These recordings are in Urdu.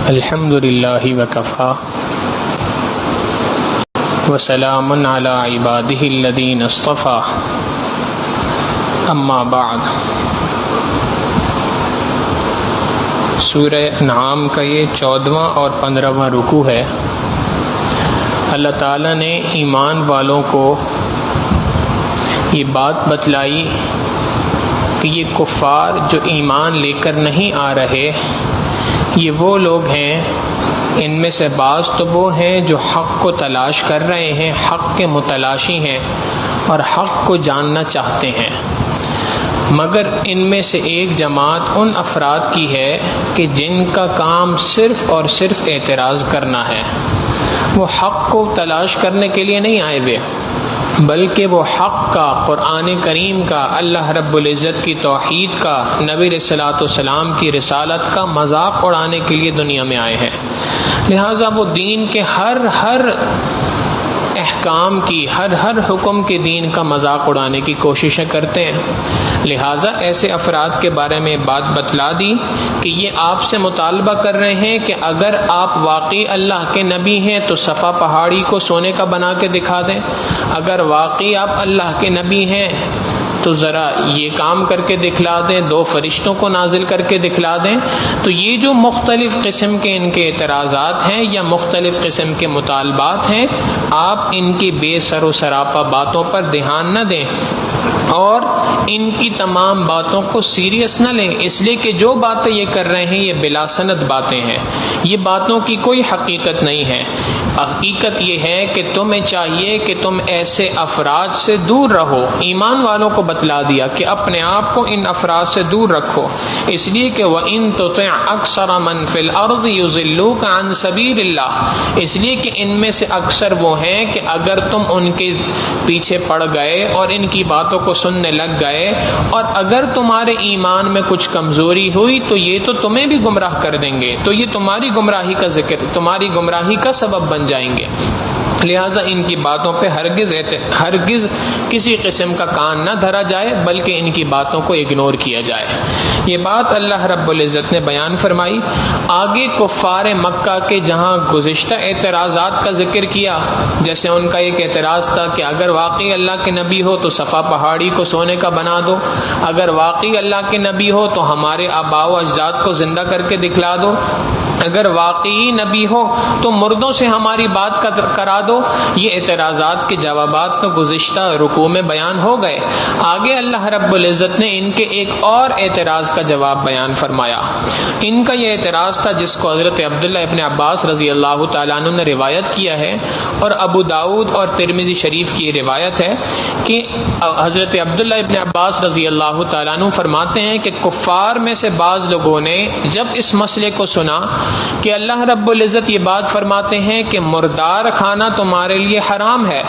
الحمد للہ وکفا وسلام علی عبادہ الذین اصطفیٰ اما بعد۔ سورہ انعام کا یہ 14واں اور 15واں رکوع ہے۔ اللہ تعالیٰ نے ایمان والوں کو یہ بات بتلائی کہ یہ کفار جو ایمان لے کر نہیں آ رہے، یہ وہ لوگ ہیں، ان میں سے بعض تو وہ ہیں جو حق کو تلاش کر رہے ہیں، حق کے متلاشی ہیں اور حق کو جاننا چاہتے ہیں، مگر ان میں سے ایک جماعت ان افراد کی ہے کہ جن کا کام صرف اور صرف اعتراض کرنا ہے۔ وہ حق کو تلاش کرنے کے لیے نہیں آئے ہوئے، بلکہ وہ حق کا، قرآن کریم کا، اللہ رب العزت کی توحید کا، نبی علیہ الصلوۃ والسلام کی رسالت کا مذاق اڑانے کے لیے دنیا میں آئے ہیں۔ لہٰذا وہ دین کے ہر احکام کی، ہر حکم کے دین کا مذاق اڑانے کی کوششیں کرتے ہیں۔ لہٰذا ایسے افراد کے بارے میں بات بتلا دی کہ یہ آپ سے مطالبہ کر رہے ہیں کہ اگر آپ واقعی اللہ کے نبی ہیں تو صفا پہاڑی کو سونے کا بنا کے دکھا دیں، اگر واقعی آپ اللہ کے نبی ہیں تو ذرا یہ کام کر کے دکھلا دیں، 2 فرشتوں کو نازل کر کے دکھلا دیں۔ تو یہ جو مختلف قسم کے ان کے اعتراضات ہیں یا مختلف قسم کے مطالبات ہیں، آپ ان کی بے سر و سراپا باتوں پر دھیان نہ دیں اور ان کی تمام باتوں کو سیریس نہ لیں، اس لیے کہ جو باتیں یہ کر رہے ہیں یہ بلا سند باتیں ہیں، یہ باتوں کی کوئی حقیقت نہیں ہے۔ حقیقت یہ ہے کہ تمہیں چاہیے کہ تم ایسے افراد سے دور رہو۔ ایمان والوں کو بتلا دیا کہ اپنے آپ کو ان افراد سے دور رکھو، اس لیے کہ وَإِن تُطِعْ أَكْثَرَ مَن فِي الْأَرْضِ يُضِلُّوكَ عَن سَبِيلِ اللَّهِ، اس لیے کہ ان میں سے اکثر وہ ہیں کہ اگر تم ان کے پیچھے پڑ گئے اور ان کی باتوں کو سننے لگ گئے اور اگر تمہارے ایمان میں کچھ کمزوری ہوئی تو یہ تو تمہیں بھی گمراہ کر دیں گے، تو یہ تمہاری گمراہی کا ذکر، تمہاری گمراہی کا سبب بن جائیں گے۔ لہٰذا ان کی باتوں پہ ہرگز کسی قسم کا کان نہ دھرا جائے، بلکہ ان کی باتوں کو اگنور کیا جائے۔ یہ بات اللہ رب العزت نے بیان فرمائی۔ آگے کفار مکہ کے جہاں گزشتہ اعتراضات کا ذکر کیا، جیسے ان کا ایک اعتراض تھا کہ اگر واقعی اللہ کے نبی ہو تو صفا پہاڑی کو سونے کا بنا دو، اگر واقعی اللہ کے نبی ہو تو ہمارے آباء و اجداد کو زندہ کر کے دکھلا دو، اگر واقعی نبی ہو تو مردوں سے ہماری بات کرا دو۔ یہ اعتراضات کے جوابات تو گزشتہ رکوع میں بیان ہو گئے۔ آگے اللہ رب العزت نے ان کے ایک اور اعتراض کا جواب بیان فرمایا۔ ان کا یہ اعتراض تھا جس کو حضرت عبداللہ ابن عباس رضی اللہ تعالیٰ عنہ نے روایت کیا ہے، اور ابو داؤد اور ترمذی شریف کی روایت ہے کہ حضرت عبداللہ ابن عباس رضی اللہ تعالیٰ عنہ فرماتے ہیں کہ کفار میں سے بعض لوگوں نے جب اس مسئلے کو سنا کہ اللہ رب العزت یہ بات فرماتے ہیں کہ مردار کھانا تمہارے لیے حرام ہے،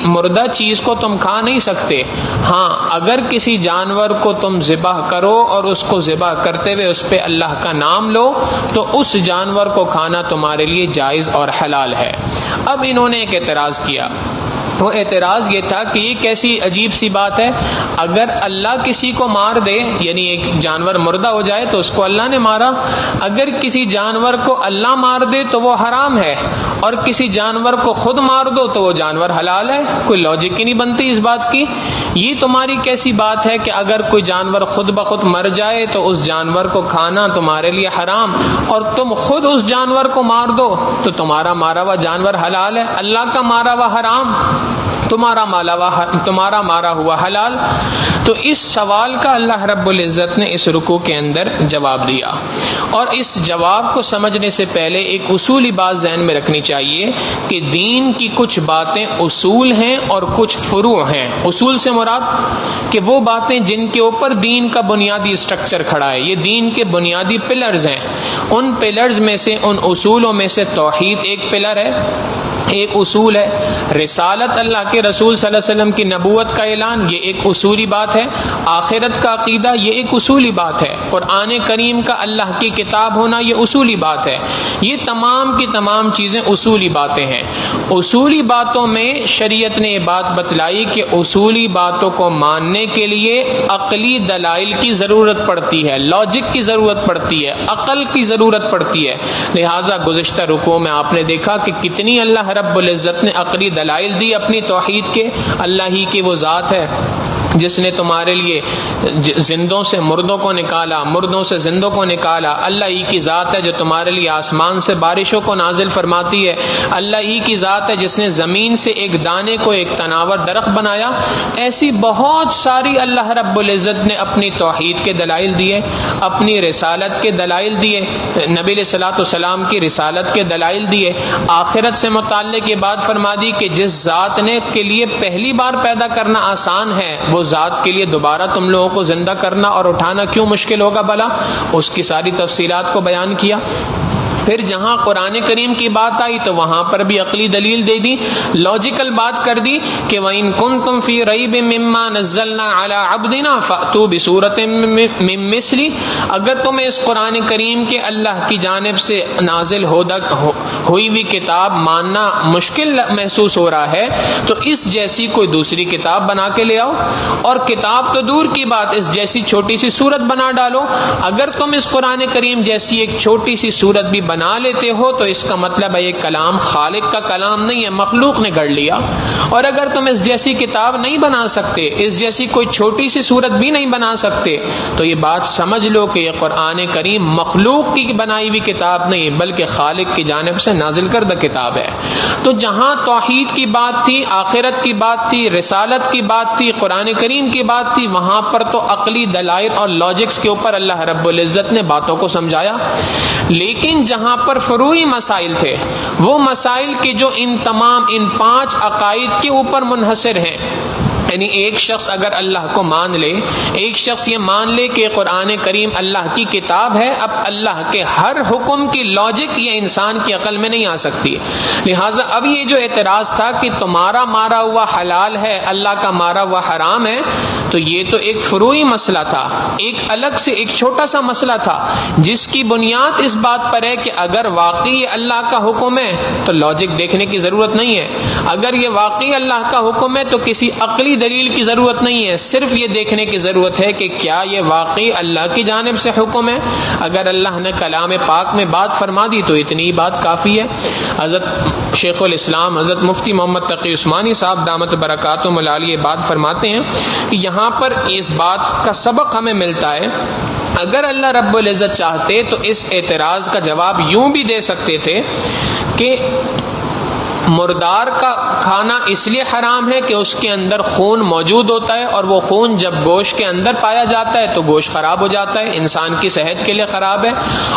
مردہ چیز کو تم کھا نہیں سکتے، ہاں اگر کسی جانور کو تم ذبح کرو اور اس کو ذبح کرتے ہوئے اس پہ اللہ کا نام لو تو اس جانور کو کھانا تمہارے لیے جائز اور حلال ہے۔ اب انہوں نے ایک اعتراض کیا، وہ اعتراض یہ تھا کہ یہ کیسی عجیب سی بات ہے، اگر اللہ کسی کو مار دے، یعنی ایک جانور مردہ ہو جائے تو اس کو اللہ نے مارا، اگر کسی جانور کو اللہ مار دے تو وہ حرام ہے، اور کسی جانور کو خود مار دو تو وہ جانور حلال ہے۔ کوئی لاجک ہی نہیں بنتی اس بات کی۔ یہ تمہاری کیسی بات ہے کہ اگر کوئی جانور خود بخود مر جائے تو اس جانور کو کھانا تمہارے لیے حرام، اور تم خود اس جانور کو مار دو تو تمہارا مارا ہوا جانور حلال ہے، اللہ کا مارا ہوا حرام، تمہارا مارا ہوا حلال۔ تو اس سوال کا اللہ رب العزت نے اس رکوع کے اندر جواب دیا، اور اس جواب کو سمجھنے سے پہلے ایک اصولی بات ذہن میں رکھنی چاہیے کہ دین کی کچھ باتیں اصول ہیں اور کچھ فروع ہیں۔ اصول سے مراد کہ وہ باتیں جن کے اوپر دین کا بنیادی اسٹرکچر کھڑا ہے، یہ دین کے بنیادی پلرز ہیں۔ ان پلرز میں سے، ان اصولوں میں سے توحید ایک پلر ہے، ایک اصول ہے رسالت، اللہ کے رسول صلی اللہ علیہ وسلم کی نبوت کا اعلان، یہ ایک اصولی بات ہے. آخرت کا عقیدہ یہ ایک اصولی بات ہے. قرآن کریم کا اللہ کی کتاب ہونا یہ اصولی بات ہے. یہ تمام کی تمام چیزیں اصولی باتیں ہیں. اصولی باتوں میں شریعت نے یہ بات بتلائی کہ اصولی باتوں کو ماننے کے لیے عقلی دلائل کی ضرورت پڑتی ہے، لاجک کی ضرورت پڑتی ہے، عقل کی ضرورت پڑتی ہے. لہٰذا گزشتہ رکوع میں آپ نے دیکھا کہ کتنی اللہ رب العزت نے عقلی دلائل دی اپنی توحید کے. اللہ ہی کی وہ ذات ہے جس نے تمہارے لیے زندوں سے مردوں کو نکالا، مردوں سے زندوں کو نکالا. اللہ ہی کی ذات ہے جو تمہارے لیے آسمان سے بارشوں کو نازل فرماتی ہے. اللہ ہی کی ذات ہے جس نے زمین سے ایک دانے کو ایک تناور درخت بنایا. ایسی بہت ساری اللہ رب العزت نے اپنی توحید کے دلائل دیے، اپنی رسالت کے دلائل دیے، نبی علیہ الصلوۃ والسلام کی رسالت کے دلائل دیے. آخرت سے متعلق یہ بات فرما دی کہ جس ذات نے کے لیے پہلی بار پیدا کرنا آسان ہے، وہ ذات کے لیے دوبارہ تم لوگوں کو زندہ کرنا اور اٹھانا کیوں مشکل ہوگا بھلا. اس کی ساری تفصیلات کو بیان کیا. پھر جہاں قرآن کریم کی بات آئی تو وہاں پر بھی عقلی دلیل دے دی، لاجیکل بات کر دی کہ وَإِن كُنتُمْ فِي رَيْبٍ مِّمَّا نَزَّلْنَا عَلَىٰ عَبْدِنَا فَأْتُوا بِسُورَةٍ مِّن مِّثْلِهِ. اگر تمہیں اس قرآن کریم کے اللہ کی جانب سے نازل ہوئی ہوئی کتاب ماننا مشکل محسوس ہو رہا ہے تو اس جیسی کوئی دوسری کتاب بنا کے لے آؤ، اور کتاب تو دور کی بات، اس جیسی چھوٹی سی سورت بنا ڈالو. اگر تم اس قرآن کریم جیسی ایک چھوٹی سی سورت بھی بنا لیتے ہو تو اس کا مطلب ہے یہ کلام خالق کا کلام نہیں ہے، مخلوق نے گھڑ لیا. اور اگر تم اس جیسی کتاب نہیں بنا سکتے، اس جیسی کوئی چھوٹی سی سورت بھی نہیں بنا سکتے، تو یہ بات سمجھ لو کہ یہ قرآن کریم مخلوق کی بنائی ہوئی کتاب نہیں بلکہ خالق کی جانب سے نازل کردہ کتاب ہے. تو جہاں توحید کی بات تھی، آخرت کی بات تھی، رسالت کی بات تھی، قرآن کریم کی بات تھی، وہاں پر تو عقلی دلائل اور لاجکس کے اوپر اللہ رب العزت نے باتوں کو سمجھایا. لیکن جہاں پر فروعی مسائل تھے، وہ مسائل کے جو ان 5 عقائد کے اوپر منحصر ہیں، یعنی ایک شخص اگر اللہ کو مان لے، ایک شخص یہ مان لے کہ قرآن کریم اللہ کی کتاب ہے، اب اللہ کے ہر حکم کی لاجک یہ انسان کی عقل میں نہیں آ سکتی. لہٰذا اب یہ جو اعتراض تھا کہ تمہارا مارا ہوا حلال ہے، اللہ کا مارا ہوا حرام ہے، تو یہ تو ایک فروعی مسئلہ تھا، ایک الگ سے ایک چھوٹا سا مسئلہ تھا جس کی بنیاد اس بات پر ہے کہ اگر واقعی یہ اللہ کا حکم ہے تو لاجک دیکھنے کی ضرورت نہیں ہے. اگر یہ واقعی اللہ کا حکم ہے تو کسی عقلی دلیل کی ضرورت نہیں ہے، صرف یہ دیکھنے کی ضرورت ہے کہ کیا یہ واقعی اللہ کی جانب سے حکم ہے. اگر اللہ نے کلام پاک میں بات فرما دی تو اتنی ہی بات کافی ہے. حضرت شیخ الاسلام حضرت مفتی محمد تقی عثمانی صاحب دامت برکاتہم العالیہ بات فرماتے ہیں کہ یہاں پر اس بات کا سبق ہمیں ملتا ہے، اگر اللہ رب العزت چاہتے تو اس اعتراض کا جواب یوں بھی دے سکتے تھے کہ مردار کا کھانا اس لیے حرام ہے کہ اس کے اندر خون موجود ہوتا ہے، اور وہ خون جب گوشت کے اندر پایا جاتا ہے تو گوشت خراب ہو جاتا ہے، انسان کی صحت کے لیے خراب ہے.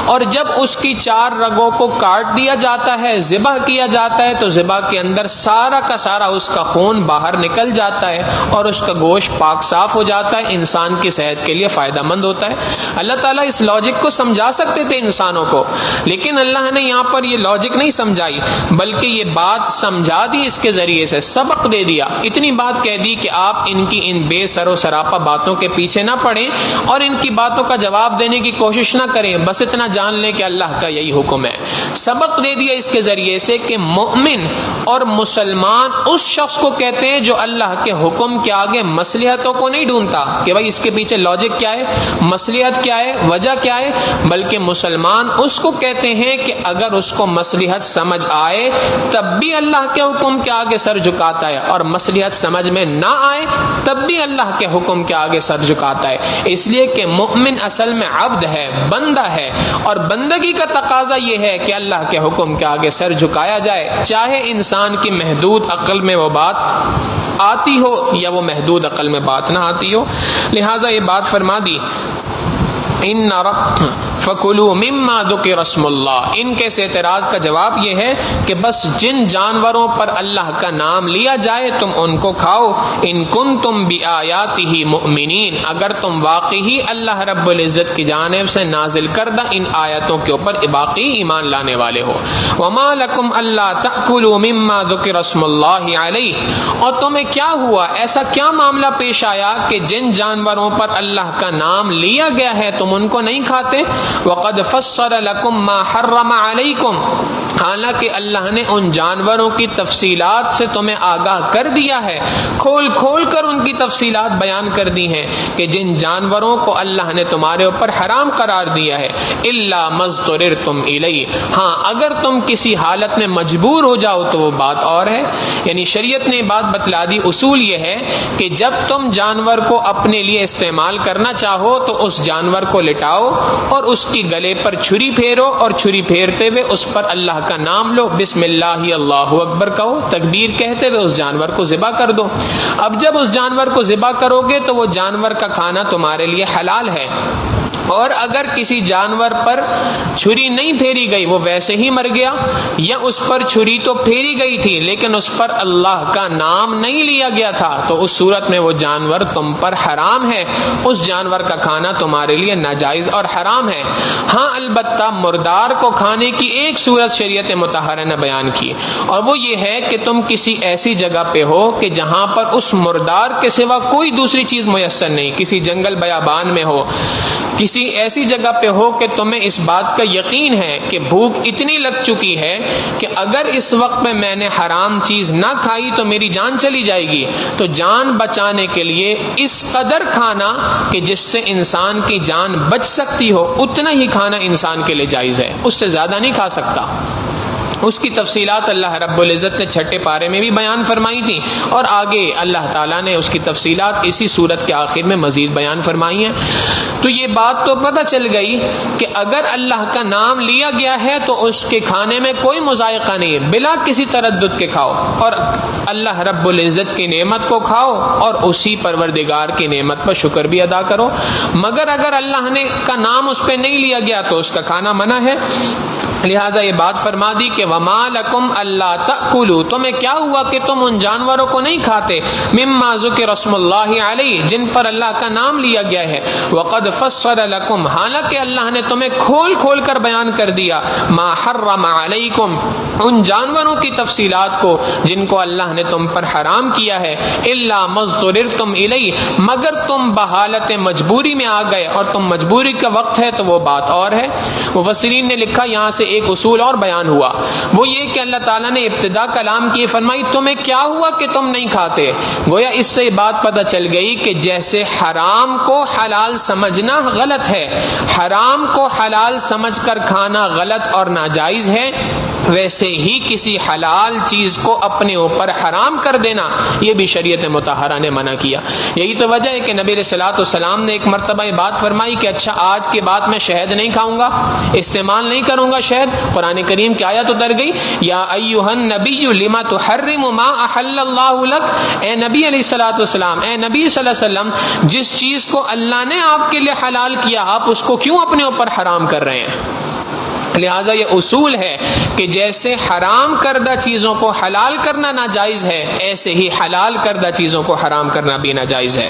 اور جب اس کی 4 رگوں کو کاٹ دیا جاتا ہے، ذبح کیا جاتا ہے، تو ذبح کے اندر سارا کا سارا اس کا خون باہر نکل جاتا ہے اور اس کا گوشت پاک صاف ہو جاتا ہے، انسان کی صحت کے لیے فائدہ مند ہوتا ہے. اللہ تعالیٰ اس لاجک کو سمجھا سکتے تھے انسانوں کو، لیکن اللہ نے یہاں پر یہ لاجک نہیں سمجھائی، بلکہ یہ بات سمجھا دی، اس کے ذریعے سے سبق دے دیا. اتنی بات کہہ دی کہ آپ ان کی ان بے سر و سراپا باتوں کے پیچھے نہ پڑیں اور ان کی باتوں کا جواب دینے کی کوشش نہ کریں، بس اتنا جان لیں کہ اللہ کا یہی حکم ہے. سبق دے دیا اس کے ذریعے سے کہ مومن اور مسلمان اس شخص کو کہتے ہیں جو اللہ کے حکم کے آگے مصلحتوں کو نہیں ڈھونڈتا کہ بھائی اس کے پیچھے لاجک کیا ہے، مصلحت کیا ہے، وجہ کیا ہے، بلکہ مسلمان اس کو کہتے ہیں کہ اگر اس کو مصلحت سمجھ آئے تب بھی اللہ کے حکم کے آگے سر جھکاتا ہے، اور مصلحت سمجھ میں نہ آئے تب بھی اللہ کے حکم کے آگے سر جھکاتا ہے. اس لیے کہ مومن اصل میں عبد ہے، بندہ ہے، اور بندگی کا تقاضا یہ ہے کہ اللہ کے حکم کے آگے سر جھکایا جائے، چاہے انسان کی محدود عقل میں وہ بات آتی ہو یا وہ محدود عقل میں بات نہ آتی ہو. لہٰذا یہ بات فرما دی فَكُلُوا مِمَّا ذُكِرَ اسْمُ اللَّهِ، ان کے اس اعتراض کا جواب یہ ہے کہ بس جن جانوروں پر اللہ کا نام لیا جائے تم ان کو کھاؤ، ان کنتم بِآیَاتِهِ مُؤْمِنِينَ، اگر تم واقعی اللہ رب العزت کی جانب سے نازل کردہ ان آیتوں کے اوپر باقی ایمان لانے والے ہو۔ وَمَا لَكُمْ أَلَّا تَأْكُلُوا مِمَّا ذُكِرَ اسْمُ اللَّهِ عَلَيْهِ، اور تمہیں کیا ہوا، ایسا کیا معاملہ پیش آیا کہ جن جانوروں پر اللہ کا نام لیا گیا ہے تم ان کو نہیں کھاتے؟ وَقَدْ فَصَّلَ لَكُمْ مَا حَرَّمَ عَلَيْكُمْ، حالانکہ اللہ نے ان جانوروں کی تفصیلات سے تمہیں آگاہ کر دیا ہے، کھول کھول کر ان کی تفصیلات بیان کر دی ہیں کہ جن جانوروں کو اللہ نے تمہارے اوپر حرام قرار دیا ہے، إِلَّا مَضْطُرِرْتُمْ إِلَيْهِ، ہاں اگر تم کسی حالت میں مجبور ہو جاؤ تو وہ بات اور ہے۔ یعنی شریعت نے بات بتلا دی، اصول یہ ہے کہ جب تم جانور کو اپنے لیے استعمال کرنا چاہو تو اس جانور کو لٹاؤ اور اس کی گلے پر چھری پھیرو، اور چھری پھیرتے ہوئے اس پر اللہ کا نام لو، بسم اللہ اللہ اکبر کہو، تکبیر کہتے ہوئے اس جانور کو ذبح کر دو۔ اب جب اس جانور کو ذبح کرو گے تو وہ جانور کا کھانا تمہارے لیے حلال ہے، اور اگر کسی جانور پر چھری نہیں پھیری گئی، وہ ویسے ہی مر گیا، یا اس پر چھری تو پھیری گئی تھی لیکن اس پر اللہ کا نام نہیں لیا گیا تھا، تو اس صورت میں وہ جانور تم پر حرام ہے، اس جانور کا کھانا تمہارے لیے ناجائز اور حرام ہے۔ ہاں البتہ مردار کو کھانے کی ایک صورت شریعت مطہرہ نے بیان کی، اور وہ یہ ہے کہ تم کسی ایسی جگہ پہ ہو کہ جہاں پر اس مردار کے سوا کوئی دوسری چیز میسر نہیں، کسی جنگل بیابان میں ہو، کسی ایسی جگہ پہ ہو کہ تمہیں اس بات کا یقین ہے کہ بھوک اتنی لگ چکی ہے کہ اگر اس وقت میں نے حرام چیز نہ کھائی تو میری جان چلی جائے گی، تو جان بچانے کے لیے اس قدر کھانا کہ جس سے انسان کی جان بچ سکتی ہو اتنا ہی کھانا انسان کے لیے جائز ہے، اس سے زیادہ نہیں کھا سکتا۔ اس کی تفصیلات اللہ رب العزت نے چھٹے پارے میں بھی بیان فرمائی تھی، اور آگے اللہ تعالیٰ نے اس کی تفصیلات اسی سورت کے آخر میں مزید بیان فرمائی ہیں۔ تو یہ بات تو پتہ چل گئی کہ اگر اللہ کا نام لیا گیا ہے تو اس کے کھانے میں کوئی مذائقہ نہیں ہے، بلا کسی تردد کے کھاؤ، اور اللہ رب العزت کی نعمت کو کھاؤ اور اسی پروردگار کی نعمت پر شکر بھی ادا کرو۔ مگر اگر اللہ نے کا نام اس پہ نہیں لیا گیا تو اس کا کھانا منع ہے۔ لہٰذا یہ بات فرما دی کہ وَمَا لَكُمْ أَلَّا تَأْكُلُوا، تمہیں کیا ہوا کہ تم ان جانوروں کو نہیں کھاتے، مِمَّا ذُكِرَ اسْمُ اللَّهِ عَلَيْهِ، جن پر اللہ کا نام لیا گیا ہے، وَقَدْ فَصَّلَ لَكُمْ، حالانکہ اللہ نے تمہیں کھول کھول کر بیان کر دیا، مَا حَرَّمَ عَلَيْكُمْ، ان جانوروں کی تفصیلات کو جن کو اللہ نے تم پر حرام کیا ہے، إِلَّا مَضْطُرِرْتُمْ إِلَيْهِ، مگر تم بحالت مجبوری میں آ گئے، اور تم مجبوری کا وقت ہے تو وہ بات اور ہے۔ مفسرین نے لکھا یہاں سے ایک اصول اور بیان ہوا، وہ یہ کہ اللہ تعالیٰ نے ابتدا کلام کی فرمائی تمہیں کیا ہوا کہ تم نہیں کھاتے، گویا اس سے بات پتہ چل گئی کہ جیسے حرام کو حلال سمجھنا غلط ہے، حرام کو حلال سمجھ کر کھانا غلط اور ناجائز ہے، ویسے ہی کسی حلال چیز کو اپنے اوپر حرام کر دینا یہ بھی شریعت مطہرہ نے منع کیا۔ یہی تو وجہ ہے کہ نبی علیہ السلام نے ایک مرتبہ یہ بات فرمائی کہ اچھا آج کے بعد میں شہد نہیں کھاؤں گا، استعمال نہیں کروں گا شہد۔ قرآن کریم کی آیت اتر گئی، یا ایھا النبی لما تحرم ما احل اللہ لک، اے نبی علیہ السلام، اے نبی صلی اللہ علیہ وسلم، جس چیز کو اللہ نے آپ کے لیے حلال کیا آپ اس کو کیوں اپنے اوپر حرام کر رہے ہیں؟ لہٰذا یہ اصول ہے کہ جیسے حرام کردہ چیزوں کو حلال کرنا ناجائز ہے، ایسے ہی حلال کردہ چیزوں کو حرام کرنا بھی ناجائز ہے۔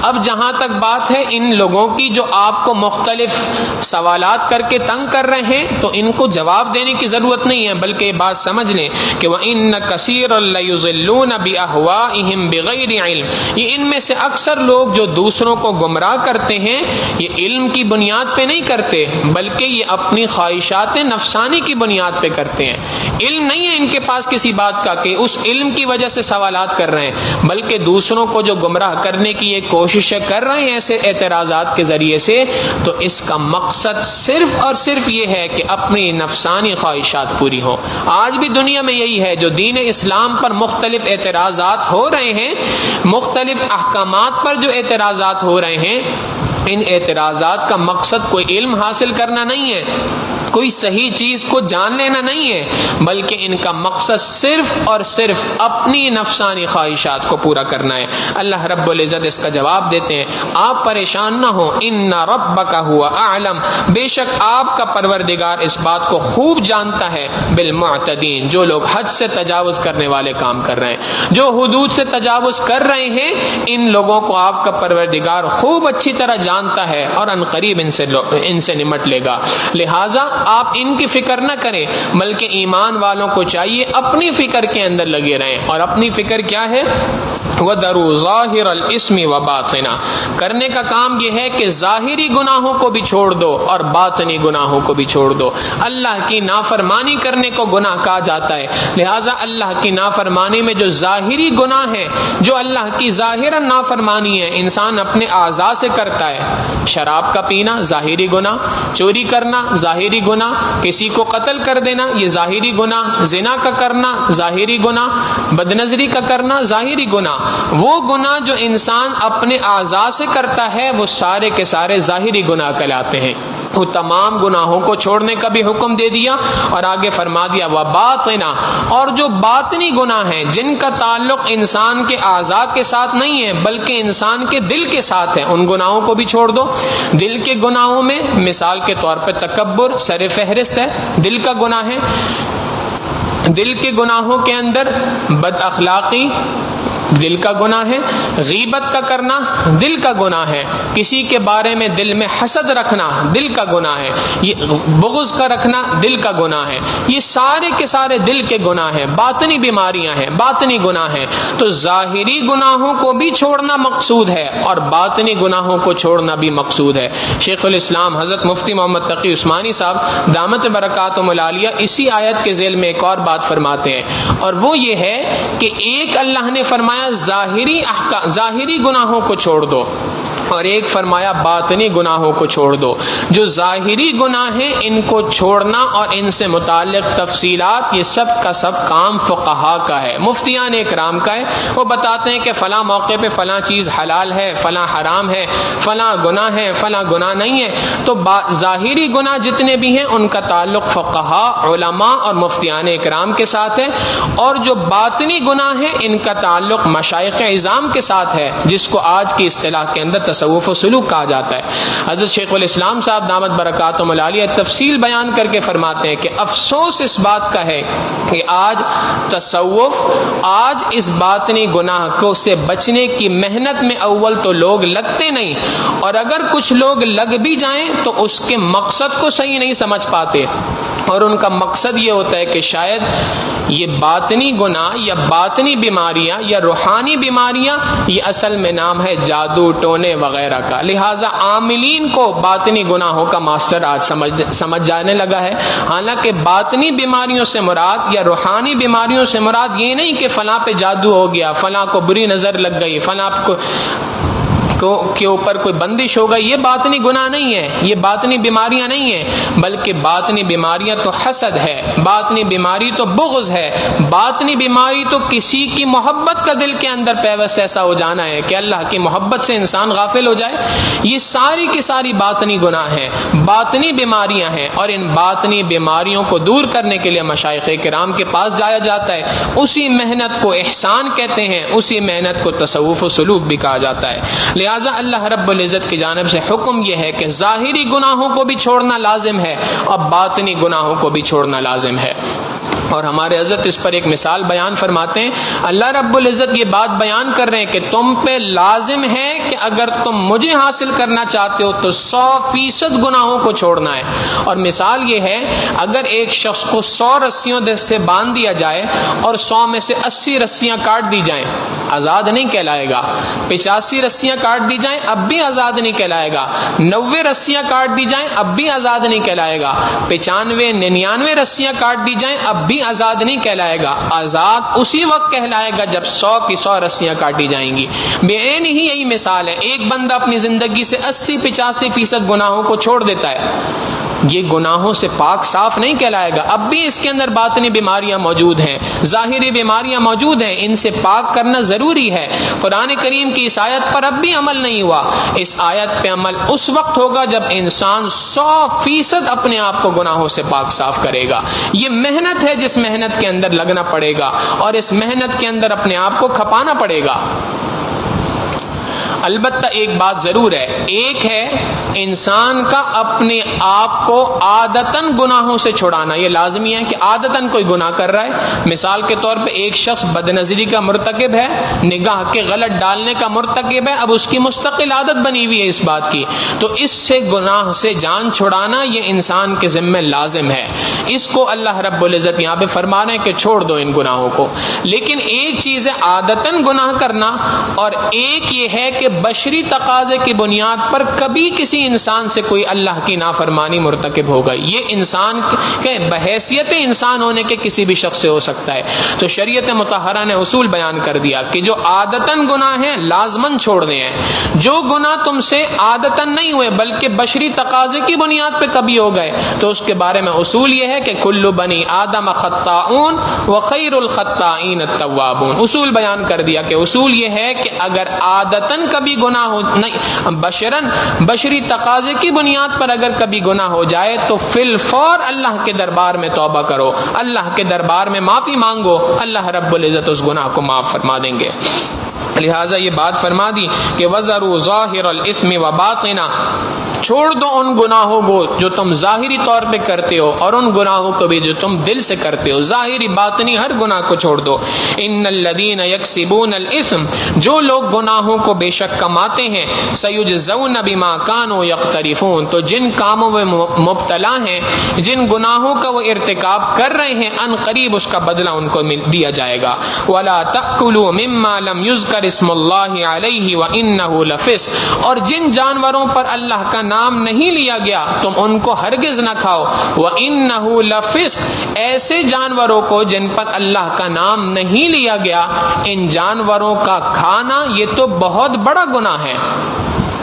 اب جہاں تک بات ہے ان لوگوں کی جو آپ کو مختلف سوالات کر کے تنگ کر رہے ہیں، تو ان کو جواب دینے کی ضرورت نہیں ہے، بلکہ یہ بات سمجھ لیں کہ وَإِنَّ كَثِيرًا لَيُضِلُّونَ بِأَهْوَائِهِمْ بِغَيْرِ عِلْمٍ، یہ ان میں سے اکثر لوگ جو دوسروں کو گمراہ کرتے ہیں یہ علم کی بنیاد پہ نہیں کرتے، بلکہ یہ اپنی خواہشات نفسانی کی بنیاد پہ کرتے ہیں۔ علم نہیں ہے ان کے پاس کسی بات کا کہ اس علم کی وجہ سے سوالات کر رہے ہیں، بلکہ دوسروں کو جو گمراہ کرنے کی یہ کوششیں کر رہے ہیں ایسے اعتراضات کے ذریعے سے، تو اس کا مقصد صرف اور صرف یہ ہے کہ اپنی نفسانی خواہشات پوری ہوں۔ آج بھی دنیا میں یہی ہے، جو دین اسلام پر مختلف اعتراضات ہو رہے ہیں، مختلف احکامات پر جو اعتراضات ہو رہے ہیں، ان اعتراضات کا مقصد کوئی علم حاصل کرنا نہیں ہے، کوئی صحیح چیز کو جان لینا نہیں ہے، بلکہ ان کا مقصد صرف اور صرف اپنی نفسانی خواہشات کو پورا کرنا ہے۔ اللہ رب العزت اس کا جواب دیتے ہیں، آپ پریشان نہ ہوں، ان ربک هو اعلم، بے شک آپ کا پروردگار اس بات کو خوب جانتا ہے، بالمعتدین، جو لوگ حد سے تجاوز کرنے والے کام کر رہے ہیں، جو حدود سے تجاوز کر رہے ہیں، ان لوگوں کو آپ کا پروردگار خوب اچھی طرح جانتا ہے اور ان قریب ان سے نمٹ لے گا۔ لہٰذا آپ ان کی فکر نہ کریں، بلکہ ایمان والوں کو چاہیے اپنی فکر کے اندر لگے رہیں، اور اپنی فکر کیا ہے؟ وَذَرُوا ظَاهِرَ الْإِثْمِ وَبَاطِنَهُ، کرنے کا کام یہ ہے کہ ظاہری گناہوں کو بھی چھوڑ دو اور باطنی گناہوں کو بھی چھوڑ دو۔ اللہ کی نافرمانی کرنے کو گناہ کہا جاتا ہے، لہٰذا اللہ کی نافرمانی میں جو ظاہری گناہ ہے، جو اللہ کی ظاہراً نافرمانی ہے، انسان اپنے اعضاء سے کرتا ہے، شراب کا پینا ظاہری گناہ، چوری کرنا ظاہری گناہ، کسی کو قتل کر دینا یہ ظاہری گناہ، زنا کا کرنا ظاہری گناہ، بدنظری کا کرنا ظاہری گناہ۔ وہ گناہ جو انسان اپنے اعضاء سے کرتا ہے وہ سارے کے سارے ظاہری گناہ کہلاتے ہیں۔ وہ تمام گناہوں کو چھوڑنے کا بھی حکم دے دیا، اور آگے فرما دیا وباطنا، اور جو باطنی گناہ ہیں جن کا تعلق انسان کے اعضاء کے ساتھ نہیں ہے بلکہ انسان کے دل کے ساتھ ہے، ان گناہوں کو بھی چھوڑ دو۔ دل کے گناہوں میں مثال کے طور پہ تکبر سر فہرست ہے، دل کا گناہ ہے۔ دل کے گناہوں کے اندر بد اخلاقی دل کا گناہ ہے، غیبت کا کرنا دل کا گناہ ہے، کسی کے بارے میں دل میں حسد رکھنا دل کا گناہ ہے، یہ بغض کا رکھنا دل کا گناہ ہے، یہ سارے کے سارے دل کے گناہ ہیں، باطنی بیماریاں ہیں، باطنی گناہ ہیں۔ تو ظاہری گناہوں کو بھی چھوڑنا مقصود ہے اور باطنی گناہوں کو چھوڑنا بھی مقصود ہے۔ شیخ الاسلام حضرت مفتی محمد تقی عثمانی صاحب دامت برکاتہم العالیہ اسی آیت کے ذیل میں ایک اور بات فرماتے ہیں، اور وہ یہ ہے کہ ایک اللہ نے فرمایا ظاہری گناہوں کو چھوڑ دو، اور ایک فرمایا باطنی گناہوں کو چھوڑ دو۔ جو ظاہری گناہ ہیں ان کو چھوڑنا اور ان سے متعلق تفصیلات یہ سب کا سب کام فقہا کا ہے، مفتیان اکرام کا ہے۔ وہ بتاتے ہیں کہ فلاں موقع پہ فلاں چیز حلال ہے، فلاں حرام ہے، فلاں گناہ ہے، فلاں گناہ نہیں ہے۔ تو ظاہری گناہ جتنے بھی ہیں ان کا تعلق فقہا، علماء اور مفتیان اکرام کے ساتھ ہے، اور جو باطنی گناہ ہیں ان کا تعلق مشائخ اعظام کے ساتھ ہے، جس کو آج کی اصطلاح کے اندر تصوف و سلوک کہا جاتا ہے۔ حضرت شیخ الاسلام صاحب دامت برکاتہم العالیہ تفصیل بیان کر کے فرماتے ہیں کہ افسوس اس بات کا ہے کہ آج تصوف، آج اس باطنی گناہ کو سے بچنے کی محنت میں اول تو لوگ لگتے نہیں، اور اگر کچھ لوگ لگ بھی جائیں تو اس کے مقصد کو صحیح نہیں سمجھ پاتے، اور ان کا مقصد یہ ہوتا ہے کہ شاید یہ باطنی گناہ یا باطنی بیماریاں یا روحانی بیماریاں یہ اصل میں نام ہے جادو ٹونے وغیرہ کا، لہٰذا عاملین کو باطنی گناہوں کا ماسٹر آج سمجھ جانے لگا ہے۔ حالانکہ باطنی بیماریوں سے مراد یا روحانی بیماریوں سے مراد یہ نہیں کہ فلاں پہ جادو ہو گیا، فلاں کو بری نظر لگ گئی، فلاں کے اوپر کوئی بندش ہو گئی، یہ باطنی گناہ نہیں ہے، یہ باطنی بیماریاں نہیں ہیں، بلکہ باطنی بیماریاں تو حسد ہے، باطنی بیماری تو بغض ہے، باطنی بیماری تو کسی کی محبت کا دل کے اندر پیوست ایسا ہو جانا ہے کہ اللہ کی محبت سے انسان غافل ہو جائے۔ یہ ساری کی ساری باطنی گناہ ہیں، باطنی بیماریاں ہیں، اور ان باطنی بیماریوں کو دور کرنے کے لیے مشائخ کرام کے پاس جایا جاتا ہے۔ اسی محنت کو احسان کہتے ہیں، اسی محنت کو تصوف و سلوک بھی کہا جاتا ہے۔ لہٰذا اللہ رب العزت کی جانب سے حکم یہ ہے کہ ظاہری گناہوں کو بھی چھوڑنا لازم ہے اور باطنی گناہوں کو بھی چھوڑنا لازم ہے۔ اور ہمارے حضرت اس پر ایک مثال بیان فرماتے ہیں، اللہ رب العزت یہ بات بیان کر رہے ہیں کہ تم پہ لازم ہے کہ اگر تم مجھے حاصل کرنا چاہتے ہو تو 100% گناہوں کو چھوڑنا ہے۔ اور مثال یہ ہے، اگر ایک شخص کو 100 رسیوں سے باندھ دیا جائے اور 100 میں سے 80 رسیاں کاٹ دی جائیں، آزاد نہیں کہلائے گا۔ 85 رسیاں کاٹ دی جائیں اب بھی آزاد نہیں کہلائے گا۔ 90 رسیاں کاٹ دی جائیں اب بھی آزاد نہیں کہلائے گا۔ 95 99 رسیاں کاٹ دی جائیں اب بھی آزاد نہیں کہلائے گا۔ آزاد اسی وقت کہلائے گا جب 100 کی 100 رسیاں کاٹی جائیں گی۔ بے عین ہی یہی مثال ہے، ایک بندہ اپنی زندگی سے 80-85% گناہوں کو چھوڑ دیتا ہے، یہ گناہوں سے پاک صاف نہیں کہلائے گا. اب بھی اس کے اندر باطنی بیماریاں موجود ہیں, ظاہری بیماریاں موجود ہیں, ان سے پاک کرنا ضروری ہے. قرآن کریم کی اس آیت پر اب بھی عمل نہیں ہوا. اس آیت پہ عمل اس وقت ہوگا جب انسان 100% اپنے آپ کو گناہوں سے پاک صاف کرے گا. یہ محنت ہے جس محنت کے اندر لگنا پڑے گا اور اس محنت کے اندر اپنے آپ کو کھپانا پڑے گا. البتہ ایک بات ضرور ہے, ایک ہے انسان کا اپنے آپ کو عادتاً گناہوں سے چھڑانا. یہ لازمی ہے کہ عادتاً کوئی گناہ کر رہا ہے. مثال کے طور پہ ایک شخص بد نظری کا مرتکب ہے, نگاہ کے غلط ڈالنے کا مرتکب ہے, اب اس کی مستقل عادت بنی ہوئی ہے اس بات کی, تو اس سے گناہ سے جان چھڑانا یہ انسان کے ذمہ لازم ہے. اس کو اللہ رب العزت یہاں پہ فرما رہے ہیں کہ چھوڑ دو ان گناہوں کو. لیکن ایک چیز ہے عادتاً گناہ کرنا, اور ایک یہ ہے کہ بشری تقاضے کی بنیاد پر کبھی کسی انسان سے کوئی اللہ کی نافرمانی مرتکب ہو گئی. یہ انسان کے بحیثیت انسان ہونے کے کسی بھی شخص سے ہو سکتا ہے. تو شریعت مطہرہ نے اصول بیان کر دیا کہ جو عادتاً گناہ ہیں لازماً چھوڑنے ہیں. جو گناہ تم سے عادتاً نہیں ہوئے بلکہ بشری تقاضے کی بنیاد پہ کبھی ہو گئے, تو اس کے بارے میں اصول یہ ہے کہ کل بنی آدم خطاؤن وخیر الخطائین التوابون. اصول بیان کر دیا کہ اصول یہ ہے کہ اگر عادتاً کبھی گناہ ہو نہیں, بشری تقاضے کی بنیاد پر اگر کبھی گناہ ہو جائے تو فی الفور اللہ کے دربار میں توبہ کرو, اللہ کے دربار میں معافی مانگو, اللہ رب العزت اس گناہ کو معاف فرما دیں گے. لہٰذا یہ بات فرما دی کہ وَذَرُوا ظَاهِرَ الْإِثْمِ وَبَاطِنَهُ, چھوڑ دو ان گناہوں کو جو تم ظاہری طور پہ کرتے ہو اور ان گناہوں کو بھی جو تم دل سے کرتے ہو. ظاہری باطنی ہر گناہ کو چھوڑ دو. ان الذین یکسبون الاثم, جو لوگ گناہوں کو بے شک کماتے ہیں, سیجزون بما کانوا یقترفون, تو جن کاموں میں مبتلا ہیں, جن گناہوں کا وہ ارتکاب کر رہے ہیں, ان قریب اس کا بدلہ ان کو دیا جائے گا. ولا تأکلوا مما لم یذکر اسم اللہ علیہ وانہ لفسق, اور جن جانوروں پر اللہ کا نام نہیں لیا گیا تم ان کو ہرگز نہ کھاؤ. وَإِنَّهُ لَفِسْقٌ, ایسے جانوروں کو جن پر اللہ کا نام نہیں لیا گیا, ان جانوروں کا کھانا یہ تو بہت بڑا گناہ ہے.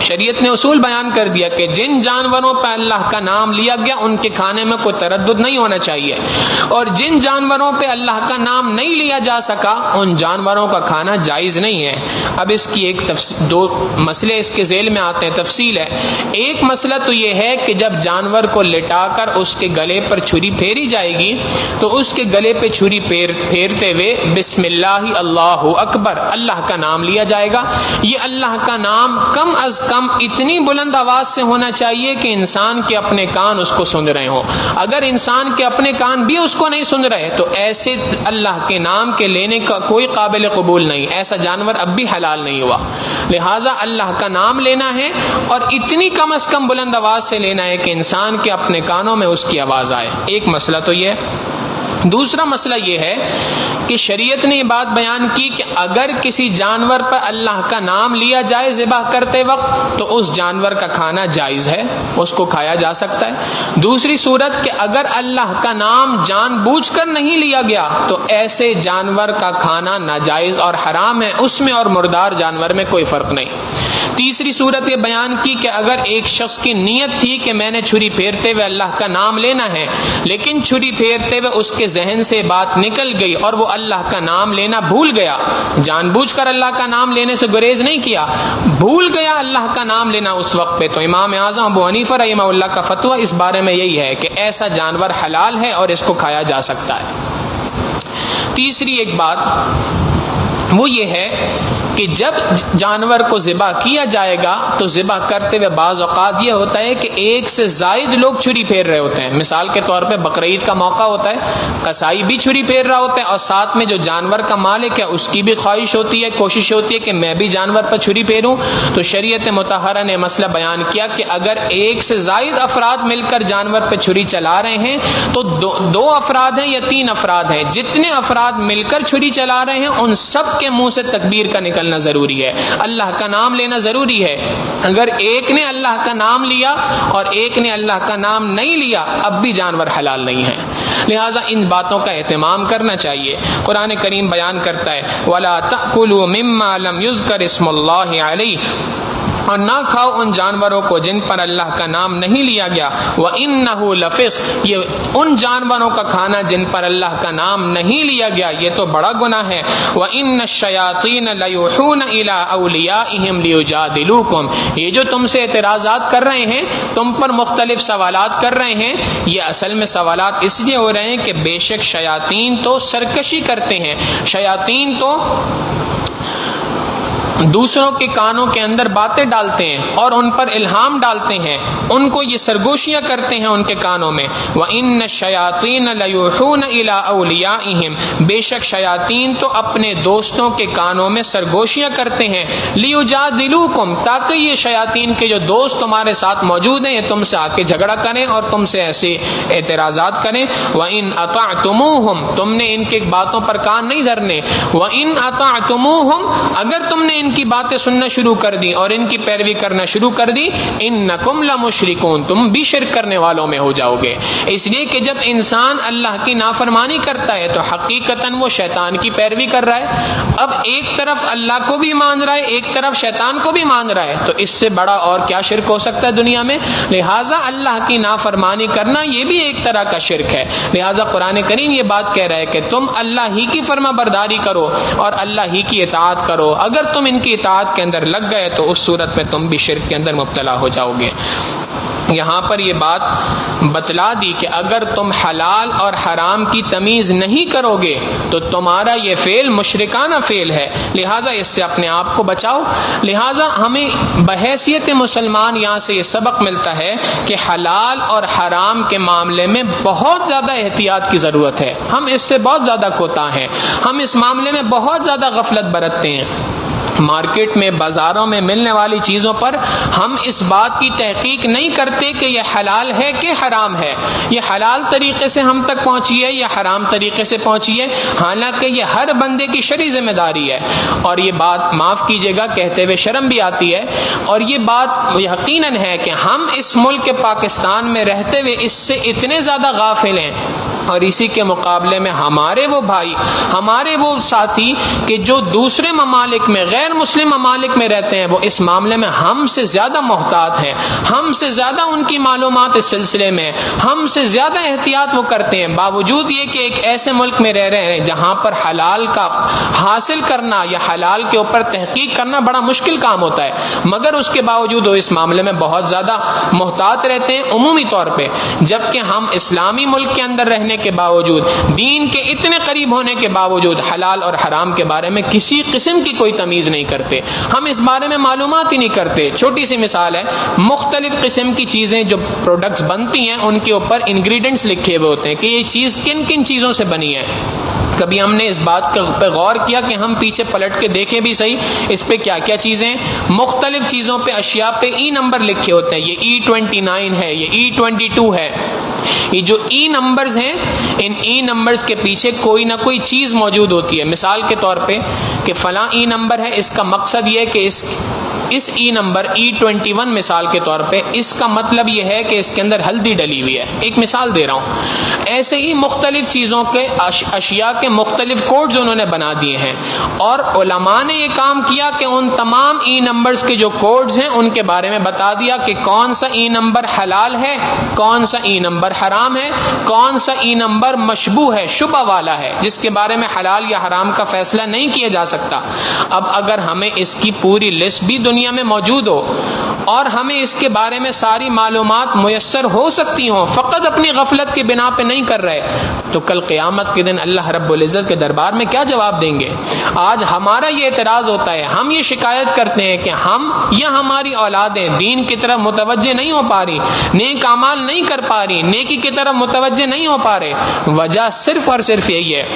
شریعت نے اصول بیان کر دیا کہ جن جانوروں پہ اللہ کا نام لیا گیا ان کے کھانے میں کوئی تردد نہیں ہونا چاہیے, اور جن جانوروں پہ اللہ کا نام نہیں لیا جا سکا ان جانوروں کا کھانا جائز نہیں ہے. اب اس کی ایک دو مسئلے اس کے ذیل میں آتے ہیں, تفصیل ہے. ایک مسئلہ تو یہ ہے کہ جب جانور کو لٹا کر اس کے گلے پر چھری پھیری جائے گی تو اس کے گلے پہ چھری پھیرتے ہوئے بسم اللہ اللہ اکبر, اللہ کا نام لیا جائے گا. یہ اللہ کا نام کم از کم اتنی بلند آواز سے ہونا چاہیے کہ انسان کے اپنے کان اس کو سن رہے ہوں. اگر انسان کے اپنے کان بھی اس کو نہیں سن رہے تو ایسے اللہ کے نام کے لینے کا کوئی قابل قبول نہیں, ایسا جانور اب بھی حلال نہیں ہوا. لہٰذا اللہ کا نام لینا ہے اور اتنی کم از کم بلند آواز سے لینا ہے کہ انسان کے اپنے کانوں میں اس کی آواز آئے. ایک مسئلہ تو یہ ہے. دوسرا مسئلہ یہ ہے کہ شریعت نے یہ بات بیان کی کہ اگر کسی جانور پر اللہ کا نام لیا جائے ذبح کرتے وقت تو اس جانور کا کھانا جائز ہے, اس کو کھایا جا سکتا ہے. دوسری صورت کہ اگر اللہ کا نام جان بوجھ کر نہیں لیا گیا تو ایسے جانور کا کھانا ناجائز اور حرام ہے, اس میں اور مردار جانور میں کوئی فرق نہیں. تیسری صورت یہ بیان کی کہ اگر ایک شخص کی نیت تھی کہ میں نے چھری پھیرتے ہوئے اللہ کا نام لینا ہے, لیکن چھری پھیرتے ہوئے اس کے ذہن سے بات نکل گئی اور وہ اللہ کا نام لینا بھول گیا, جان بوجھ کر اللہ کا نام لینے سے گریز نہیں کیا, بھول گیا اللہ کا نام لینا اس وقت پہ, تو امام اعظم ابو حنیفہ رحمہ اللہ کا فتویٰ اس بارے میں یہی ہے کہ ایسا جانور حلال ہے اور اس کو کھایا جا سکتا ہے. تیسری ایک بات وہ یہ ہے کہ جب جانور کو ذبح کیا جائے گا تو ذبح کرتے ہوئے بعض اوقات یہ ہوتا ہے کہ ایک سے زائد لوگ چھری پھیر رہے ہوتے ہیں. مثال کے طور پہ بقرعید کا موقع ہوتا ہے, قصائی بھی چھری پھیر رہا ہوتا ہے اور ساتھ میں جو جانور کا مالک ہے اس کی بھی خواہش ہوتی ہے, کوشش ہوتی ہے کہ میں بھی جانور پر چھری پھیروں. تو شریعت مطہرہ نے مسئلہ بیان کیا کہ اگر ایک سے زائد افراد مل کر جانور پہ چھری چلا رہے ہیں تو دو افراد ہیں یا 3 افراد ہیں, جتنے افراد مل کر چھری چلا رہے ہیں ان سب کے منہ سے تکبیر کا نکلنا ضروری ہے, اللہ کا نام لینا ضروری ہے. اگر ایک نے اللہ کا نام لیا اور ایک نے اللہ کا نام نہیں لیا اب بھی جانور حلال نہیں ہے. لہٰذا ان باتوں کا اہتمام کرنا چاہیے. قرآن کریم بیان کرتا ہے وَلَا تَأْكُلُوا مِمَّا لَمْ يُذْكَرِ اسْمُ اللَّهِ عَلَيْهِ, اور نہ کھاؤ ان جانوروں کو جن پر اللہ کا نام نہیں لیا گیا، وَإِنَّهُ لَفِسْقٌ، یہ ان جانوروں کا کھانا جن پر اللہ کا نام نہیں لیا گیا یہ تو بڑا گناہ ہے، وَإِنَّ الشَّيَاطِينَ لَيُوحُونَ إِلَىٰ أَوْلِيَائِهِمْ لِيُجَادِلُوكُمْ، یہ جو تم سے اعتراضات کر رہے ہیں، تم پر مختلف سوالات کر رہے ہیں، یہ اصل میں سوالات اس لیے ہو رہے ہیں کہ بے شک شیاطین تو سرکشی کرتے ہیں، شیاطین تو دوسروں کے کانوں کے اندر باتیں ڈالتے ہیں اور ان پر الہام ڈالتے ہیں، ان کو یہ سرگوشیاں کرتے ہیں ان کے کانوں میں۔ وَإِنَّ الشَّيَاطِينَ لَيُوحُونَ إِلَىٰ أَوْلِيَائِهِمْ، بے شک شیاطین تو اپنے دوستوں کے کانوں میں سرگوشیاں کرتے ہیں، لِيُجَادِلُوكُمْ، تاکہ یہ شیاطین کے جو دوست تمہارے ساتھ موجود ہیں یہ تم سے آ کے جھگڑا کریں اور تم سے ایسے اعتراضات کریں۔ وَإِنْ أَطَعْتُمُوهُمْ، تم نے ان کے باتوں پر کان نہیں دھرنے، وَإِنْ أَطَعْتُمُوهُمْ، اگر تم نے ان کی باتیں سننا شروع کر دی اور ان کی پیروی کرنا شروع کر دی، انکم لمشرکون، تم بھی شرک کرنے والوں میں ہو جاؤ گے۔ اس لیے کہ جب انسان اللہ کی نافرمانی کرتا ہے تو حقیقتاً وہ شیطان کی پیروی کر رہا ہے۔ اب ایک طرف اللہ کو بھی مان رہا ہے، ایک طرف شیطان کو بھی مان رہا ہے، تو اس سے بڑا اور کیا شرک ہو سکتا ہے دنیا میں؟ لہٰذا اللہ کی نافرمانی کرنا یہ بھی ایک طرح کا شرک ہے۔ لہٰذا قرآن کریم یہ بات کہہ رہا ہے کہ تم اللہ ہی کی فرما برداری کرو اور اللہ ہی کی اطاعت کرو، اگر تم ان کی اطاعت کے اندر لگ گئے تو اس صورت میں تم بھی شرک کے اندر مبتلا ہو جاؤ گے۔ یہاں پر یہ بات بتلا دی کہ اگر تم حلال اور حرام کی تمیز نہیں کرو گے تو تمہارا یہ فعل مشرکانہ فعل ہے، لہٰذا اس سے اپنے آپ کو بچاؤ۔ لہٰذا ہمیں بحیثیت مسلمان یہاں سے یہ سبق ملتا ہے کہ حلال اور حرام کے معاملے میں بہت زیادہ احتیاط کی ضرورت ہے، ہم اس سے بہت زیادہ کوتاہ ہیں، ہم اس معاملے میں بہت زیادہ غفلت برتتے ہیں۔ مارکیٹ میں، بازاروں میں ملنے والی چیزوں پر ہم اس بات کی تحقیق نہیں کرتے کہ یہ حلال ہے کہ حرام ہے، یہ حلال طریقے سے ہم تک پہنچی ہے یا حرام طریقے سے پہنچی ہے، حالانکہ یہ ہر بندے کی شرعی ذمہ داری ہے۔ اور یہ بات معاف کیجیے گا کہتے ہوئے شرم بھی آتی ہے، اور یہ بات یقیناً ہے کہ ہم اس ملک پاکستان میں رہتے ہوئے اس سے اتنے زیادہ غافل ہیں، اور اسی کے مقابلے میں ہمارے وہ بھائی، ہمارے وہ ساتھی کہ جو دوسرے ممالک میں، غیر مسلم ممالک میں رہتے ہیں، وہ اس معاملے میں ہم سے زیادہ محتاط ہیں، ہم سے زیادہ ان کی معلومات اس سلسلے میں، ہم سے زیادہ احتیاط وہ کرتے ہیں، باوجود یہ کہ ایک ایسے ملک میں رہ رہے ہیں جہاں پر حلال کا حاصل کرنا یا حلال کے اوپر تحقیق کرنا بڑا مشکل کام ہوتا ہے، مگر اس کے باوجود وہ اس معاملے میں بہت زیادہ محتاط رہتے ہیں عمومی طور پہ، جبکہ ہم اسلامی ملک کے اندر رہنے کے باوجود، دین کے اتنے قریب ہونے کے باوجود حلال اور حرام کے بارے میں کسی قسم کی کوئی تمیز نہیں کرتے، ہم اس بارے میں معلومات ہی نہیں کرتے۔ چھوٹی سی مثال ہے، مختلف قسم کی چیزیں جو پروڈکٹس بنتی ہیں ان کے اوپر انگریڈینٹس لکھے ہوئے ہوتے ہیں کہ یہ چیز کن کن چیزوں سے بنی ہے۔ کبھی ہم نے اس بات پہ غور کیا کہ ہم پیچھے پلٹ کے دیکھیں بھی صحیح اس پہ کیا کیا چیزیں، مختلف چیزوں پہ، اشیاء پہ ای نمبر لکھے ہوتے ہیں، یہ E29 ہے، یہ E22 ہے۔ یہ جو ای نمبرز ہیں، ان ای نمبرز کے پیچھے کوئی نہ کوئی چیز موجود ہوتی ہے۔ مثال کے طور پہ کہ فلاں ای نمبر ہے، اس کا مقصد یہ ہے کہ اس ای نمبر E21 مثال کے طور پہ، اس کا مطلب یہ ہے کہ اس کے اندر ہلدی ڈلی ہوئی ہے، ایک مثال دے رہا ہوں۔ ایسے ہی مختلف چیزوں کے، اشیاء کے مختلف کوڈز انہوں نے بنا دیے ہیں، اور علماء نے یہ کام کیا کہ ان تمام ای نمبرز کے جو کوڈز ہیں ان کے بارے میں بتا دیا کہ کون سا ای نمبر حلال ہے، کون سا ای نمبر حرام ہے، کون سا ای نمبر مشبوہ ہے، شبہ والا ہے، جس کے بارے میں حلال یا حرام کا فیصلہ نہیں کیا جا سکتا۔ اب اگر ہمیں اس کی پوری لسٹ بھی دنیا میں موجود ہو اور ہمیں اس کے بارے میں ساری معلومات میسر ہو سکتی ہوں، فقط اپنی غفلت کی بنا پہ نہیں کر رہے، تو کل قیامت کے دن اللہ رب العزت کے دربار میں کیا جواب دیں گے؟ آج ہمارا یہ اعتراض ہوتا ہے، ہم یہ شکایت کرتے ہیں کہ ہم یا ہماری اولادیں دین کی طرف متوجہ نہیں ہو پا رہی، نیک اعمال نہیں کر پا رہی، نیکی کی طرف متوجہ نہیں ہو پا رہے، وجہ صرف اور صرف یہی ہے۔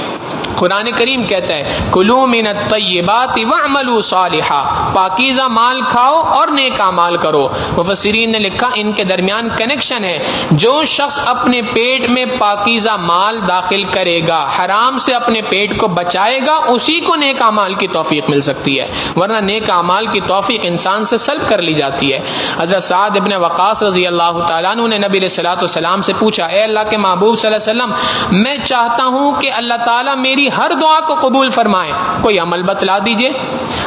قرآن کریم کہتا ہے کلوا من الطیبات واعملوا صالحا، پاکیزہ مال کھاؤ اور نیک اعمال کرو۔ مفسرین نے لکھا ان کے درمیان کنیکشن ہے، جو شخص اپنے پیٹ میں پاکیزہ مال داخل کرے گا، حرام سے اپنے پیٹ کو بچائے گا، اسی کو نیک اعمال کی توفیق مل سکتی ہے، ورنہ نیک اعمال کی توفیق انسان سے سلب کر لی جاتی ہے۔ حضرت سعد ابن وقاص رضی اللہ تعالیٰ عنہ نے نبی علیہ الصلوۃ والسلام سے پوچھا، اے اللہ کے محبوب صلی اللہ علیہ وسلم، میں چاہتا ہوں کہ اللہ تعالیٰ میری ہر دعا کو قبول فرمائے، کوئی عمل بتلا دیجئے۔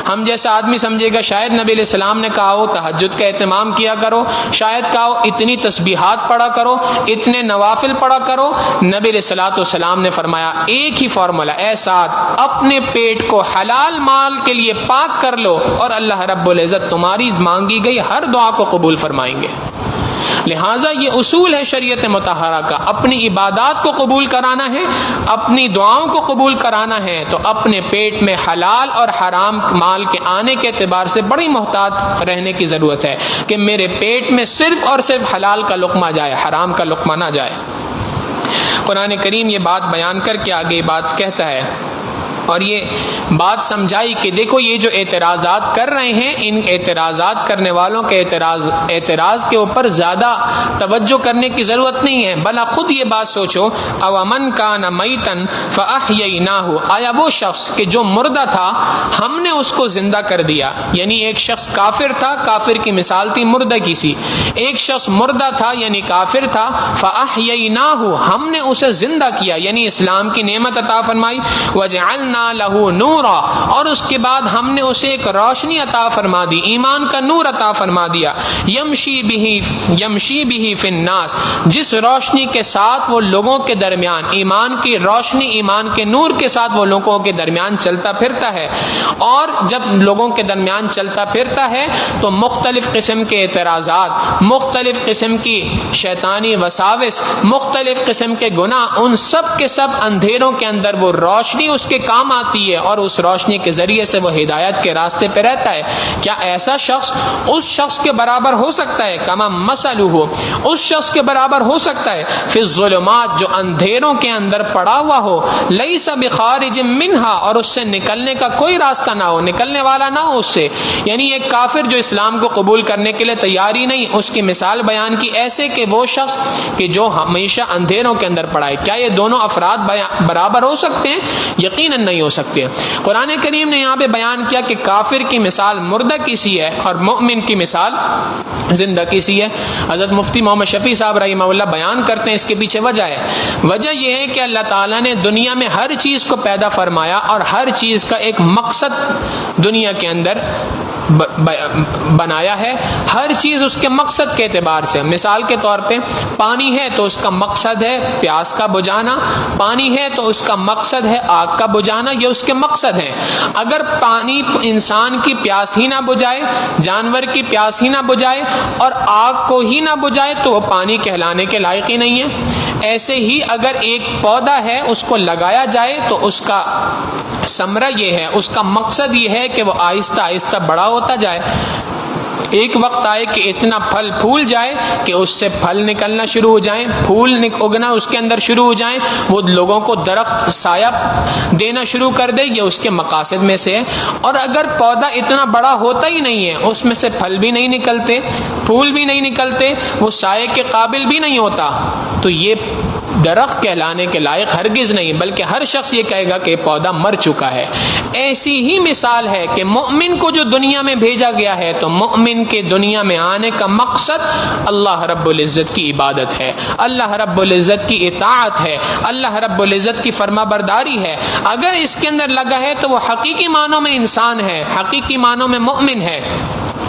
ہم جیسا آدمی سمجھے گا شاید نبی علیہ السلام نے کہا ہو تہجد کا اہتمام کیا کرو، شاید کہا ہو اتنی تسبیحات پڑھا کرو، اتنے نوافل پڑھا کرو، نبی علیہ الصلوۃ والسلام نے فرمایا ایک ہی فارمولا اے ساتھ، اپنے پیٹ کو حلال مال کے لیے پاک کر لو اور اللہ رب العزت تمہاری مانگی گئی ہر دعا کو قبول فرمائیں گے۔ لہٰذا یہ اصول ہے شریعت مطہرہ کا، اپنی عبادات کو قبول کرانا ہے، اپنی دعاؤں کو قبول کرانا ہے تو اپنے پیٹ میں حلال اور حرام مال کے آنے کے اعتبار سے بڑی محتاط رہنے کی ضرورت ہے کہ میرے پیٹ میں صرف اور صرف حلال کا لقمہ جائے، حرام کا لقمہ نہ جائے۔ قرآن کریم یہ بات بیان کر کے آگے بات کہتا ہے اور یہ بات سمجھائی کہ دیکھو یہ جو اعتراضات کر رہے ہیں، ان اعتراضات کرنے والوں کے اعتراض کے اوپر زیادہ توجہ کرنے کی ضرورت نہیں ہے، بلکہ خود یہ بات سوچو، اومن کان میتن فاحییناہ، آیا وہ شخص کہ جو مردہ تھا ہم نے اس کو زندہ کر دیا، یعنی ایک شخص کافر تھا، کافر کی مثال تھی مردہ کی سی، ایک شخص مردہ تھا یعنی کافر تھا، فاحییناہ ہم نے اسے زندہ کیا یعنی اسلام کی نعمت عطا فرمائی، وجعلنا لہو نورا اور اس کے بعد ہم نے اسے ایک روشنی عطا فرما دی، ایمان کا نور عطا فرما دیا، یمشی بہ فی الناس، جس روشنی کے ساتھ وہ لوگوں کے درمیان، ایمان کی روشنی، ایمان کے نور کے ساتھ وہ لوگوں کے درمیان چلتا پھرتا ہے، اور جب لوگوں کے درمیان چلتا پھرتا ہے تو مختلف قسم کے اعتراضات، مختلف قسم کی شیطانی وساوس، مختلف قسم کے گناہ، ان سب کے سب اندھیروں کے اندر وہ روشنی اس کے کام آتی ہے اور اس روشنی کے ذریعے سے وہ ہدایت کے راستے پہ رہتا ہے۔ کیا ایسا شخص اس شخص کے برابر ہو سکتا ہے؟ کما مثلہ، اس شخص کے برابر ہو سکتا ہے فی الظلمات، جو اندھیروں کے اندر پڑا ہوا ہو، لیس بخارج منہا، اور اس سے نکلنے کا کوئی راستہ نہ ہو، نکلنے والا نہ ہو اس سے، یعنی ایک کافر جو اسلام کو قبول کرنے کے لیے تیار ہی نہیں، اس کی مثال بیان کی ایسے کہ وہ شخص کہ جو ہمیشہ اندھیروں کے اندر پڑا ہے۔ کیا یہ دونوں افراد برابر ہو سکتے ہیں؟ یقیناً نہیں ہو سکتے۔ قرآن کریم نے یہاں پہ بیان کیا کہ کافر کی مثال مردہ کی سی ہے اور مومن کی مثال زندہ کی سی ہے۔ حضرت مفتی محمد شفیع صاحب رحمہ اللہ بیان کرتے ہیں اس کے پیچھے وجہ ہے، وجہ یہ ہے کہ اللہ تعالیٰ نے دنیا میں ہر چیز کو پیدا فرمایا اور ہر چیز کا ایک مقصد دنیا کے اندر بنایا ہے، ہر چیز اس کے مقصد کے اعتبار سے۔ مثال کے طور پہ پانی ہے تو اس کا مقصد ہے پیاس کا بجھانا، پانی ہے تو اس کا مقصد ہے آگ کا بجھانا، یہ اس کے مقصد ہیں۔ اگر پانی انسان کی پیاس ہی نہ بجھائے، جانور کی پیاس ہی نہ بجھائے اور آگ کو ہی نہ بجھائے تو وہ پانی کہلانے کے لائق ہی نہیں ہے۔ ایسے ہی اگر ایک پودا ہے اس کو لگایا جائے تو اس کا ثمرہ یہ ہے، اس کا مقصد یہ ہے کہ وہ آہستہ آہستہ بڑا ہوتا جائے، ایک وقت آئے کہ اتنا پھل پھول جائے کہ اس سے پھل نکلنا شروع ہو جائیں، پھول اگنا اس کے اندر شروع ہو جائیں، وہ لوگوں کو درخت سایہ دینا شروع کر دے، یہ اس کے مقاصد میں سے ہے۔ اور اگر پودا اتنا بڑا ہوتا ہی نہیں ہے، اس میں سے پھل بھی نہیں نکلتے، پھول بھی نہیں نکلتے، وہ سائے کے قابل بھی نہیں ہوتا، تو یہ درخت کہلانے کے لائق ہرگز نہیں، بلکہ ہر شخص یہ کہے گا کہ پودا مر چکا ہے۔ ایسی ہی مثال ہے کہ مومن کو جو دنیا میں بھیجا گیا ہے تو مومن کے دنیا میں آنے کا مقصد اللہ رب العزت کی عبادت ہے، اللہ رب العزت کی اطاعت ہے، اللہ رب العزت کی فرما برداری ہے۔ اگر اس کے اندر لگا ہے تو وہ حقیقی معنوں میں انسان ہے، حقیقی معنوں میں مومن ہے،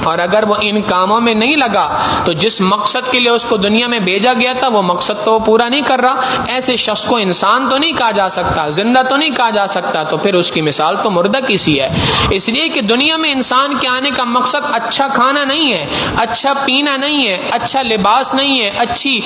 اور اگر وہ ان کاموں میں نہیں لگا تو جس مقصد کے لیے اس کو دنیا میں بھیجا گیا تھا وہ مقصد تو وہ پورا نہیں کر رہا۔ ایسے شخص کو انسان تو نہیں کہا جا سکتا، زندہ تو نہیں کہا جا سکتا، تو پھر اس کی مثال تو مردہ کی سی ہے۔ اس لیے کہ دنیا میں انسان کے آنے کا مقصد اچھا کھانا نہیں ہے، اچھا پینا نہیں ہے، اچھا لباس نہیں ہے، اچھی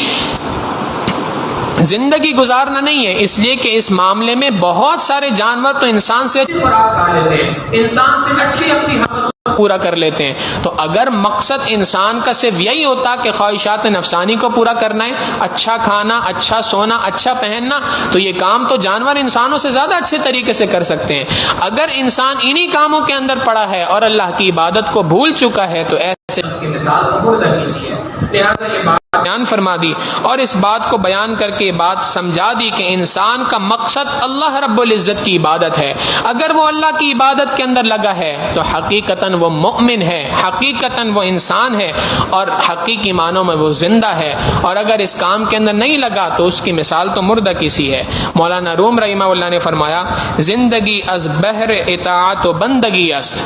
زندگی گزارنا نہیں ہے، اس لیے کہ اس معاملے میں بہت سارے جانور تو انسان سے خوراک کھا لیتے ہیں، انسان سے اچھی اپنی ہوس پورا کر لیتے ہیں۔ تو اگر مقصد انسان کا صرف یہی ہوتا کہ خواہشات نفسانی کو پورا کرنا ہے، اچھا کھانا، اچھا سونا، اچھا پہننا، تو یہ کام تو جانور انسانوں سے زیادہ اچھے طریقے سے کر سکتے ہیں۔ اگر انسان انہی کاموں کے اندر پڑا ہے اور اللہ کی عبادت کو بھول چکا ہے تو ایسے کی مثال مردہ کی سی ہے۔ لہٰذا یہ بات بیان فرما دی اور اس بات کو بیان کر کے بات سمجھا دی کہ انسان کا مقصد اللہ رب العزت کی عبادت ہے۔ اگر وہ اللہ کی عبادت کے اندر لگا ہے تو حقیقتاً وہ مومن ہے، حقیقتاً وہ انسان ہے اور حقیقی معنوں میں وہ زندہ ہے، اور اگر اس کام کے اندر نہیں لگا تو اس کی مثال تو مردہ کی سی ہے۔ مولانا روم رحمہ اللہ نے فرمایا، زندگی از بحر اطاعت و بندگی است،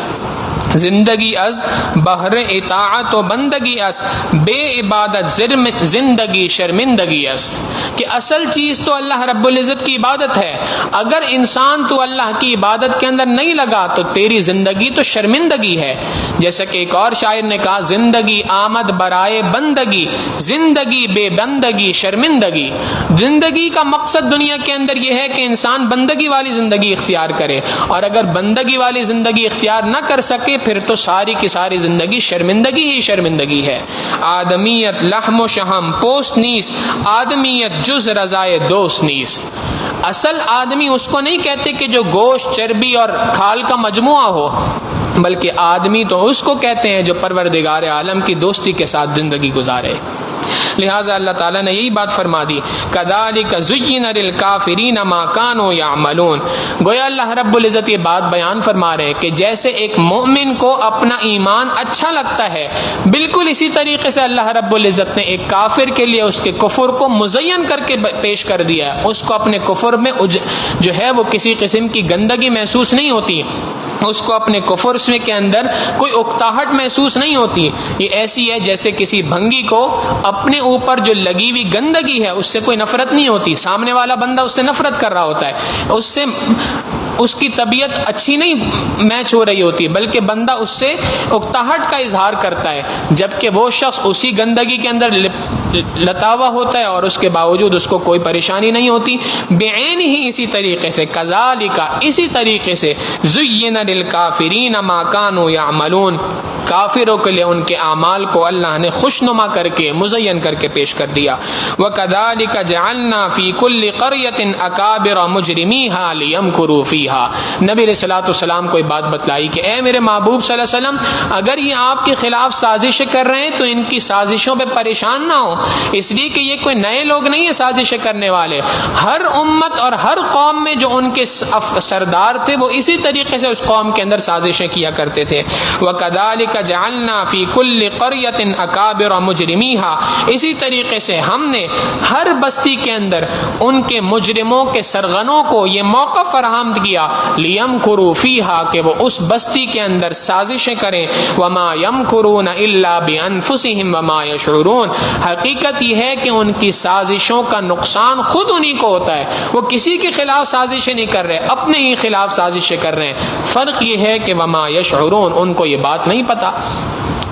زندگی از بہر اطاعت و بندگی اس، بے عبادت زندگی شرمندگی اس، کہ اصل چیز تو اللہ رب العزت کی عبادت ہے. اگر انسان تو اللہ کی عبادت کے اندر نہیں لگا تو تیری زندگی تو شرمندگی ہے. جیسا کہ ایک اور شاعر نے کہا، زندگی آمد برائے بندگی، زندگی بے بندگی شرمندگی. زندگی کا مقصد دنیا کے اندر یہ ہے کہ انسان بندگی والی زندگی اختیار کرے، اور اگر بندگی والی زندگی اختیار نہ کر سکے پھر تو ساری کی ساری زندگی شرمندگی ہی شرمندگی ہے. آدمیت لحم و شہم پوست نیس، آدمیت جز رضائے دوست نیس. اصل آدمی اس کو نہیں کہتے کہ جو گوشت چربی اور کھال کا مجموعہ ہو، بلکہ آدمی تو اس کو کہتے ہیں جو پروردگار عالم کی دوستی کے ساتھ زندگی گزارے. لہٰذا اللہ تعالیٰ نے یہی بات فرما دی، کذالک زین للکافرین ما کانوا یعملون. گویا اللہ رب العزت یہ بات بیان فرما رہے ہیں کہ جیسے ایک مومن کو اپنا ایمان اچھا لگتا ہے، بالکل اسی طریقے سے اللہ رب العزت نے ایک کافر کے لیے اس کے کفر کو مزین کر کے پیش کر دیا ہے. اس کو اپنے کفر میں جو ہے وہ کسی قسم کی گندگی محسوس نہیں ہوتی، اس کو اپنے کفر کے اندر کوئی اکتاہٹ محسوس نہیں ہوتی. یہ ایسی ہے جیسے کسی بھنگی کو اپنے اوپر جو لگی ہوئی گندگی ہے اس سے کوئی نفرت نہیں ہوتی. سامنے والا بندہ اس سے نفرت کر رہا ہوتا ہے، اس سے اس کی طبیعت اچھی نہیں میچ ہو رہی ہوتی، بلکہ بندہ اس سے اکتاہٹ کا اظہار کرتا ہے، جبکہ وہ شخص اسی گندگی کے اندر لتا ہوا ہوتا ہے اور اس کے باوجود اس کو کوئی پریشانی نہیں ہوتی. بعین ہی اسی طریقے سے، کذالک اسی طریقے سے، زین للکافرین ما کانوا یعملون، کافروں کے لیے ان کے اعمال کو اللہ نے خوشنما کر کے مزین کر کے پیش کر دیا. وَكَذَلِكَ جَعَلْنَا فِي كُلِّ قَرْيَةٍ أَكَابِرَ مُجْرِمِيهَا لِيَمْكُرُوا فِيهَا. نبی علیہ الصلوۃ والسلام کو یہ بات بتلائی کہ اے میرے محبوب صلی اللہ علیہ وسلم، اگر یہ آپ کے خلاف سازشیں کر رہے ہیں تو ان کی سازشوں پہ پریشان نہ ہو، اس لیے کہ یہ کوئی نئے لوگ نہیں ہیں سازشیں کرنے والے. ہر امت اور ہر قوم میں جو ان کے سردار تھے وہ اسی طریقے سے اس قوم کے اندر سازشیں کیا کرتے تھے. وَكَذَلِكَ جعلنا فی کل قریۃ اکابر مجرمیہا، اسی طریقے سے ہم نے ہر بستی کے اندر ان کے مجرموں کے سرغنوں کو یہ موقع فراہم کیا، لیمکروا فیہا، کہ وہ اس بستی کے اندر سازشیں کریں. وما یمکرون الا بانفسہم وما یشعرون. حقیقت یہ ہے کہ ان کی سازشوں کا نقصان خود انہی کو ہوتا ہے. وہ کسی کے خلاف سازشیں نہیں کر رہے، اپنے ہی خلاف سازشیں کر رہے ہیں. فرق یہ ہے کہ وما یشعرون، ان کو یہ بات نہیں پتا.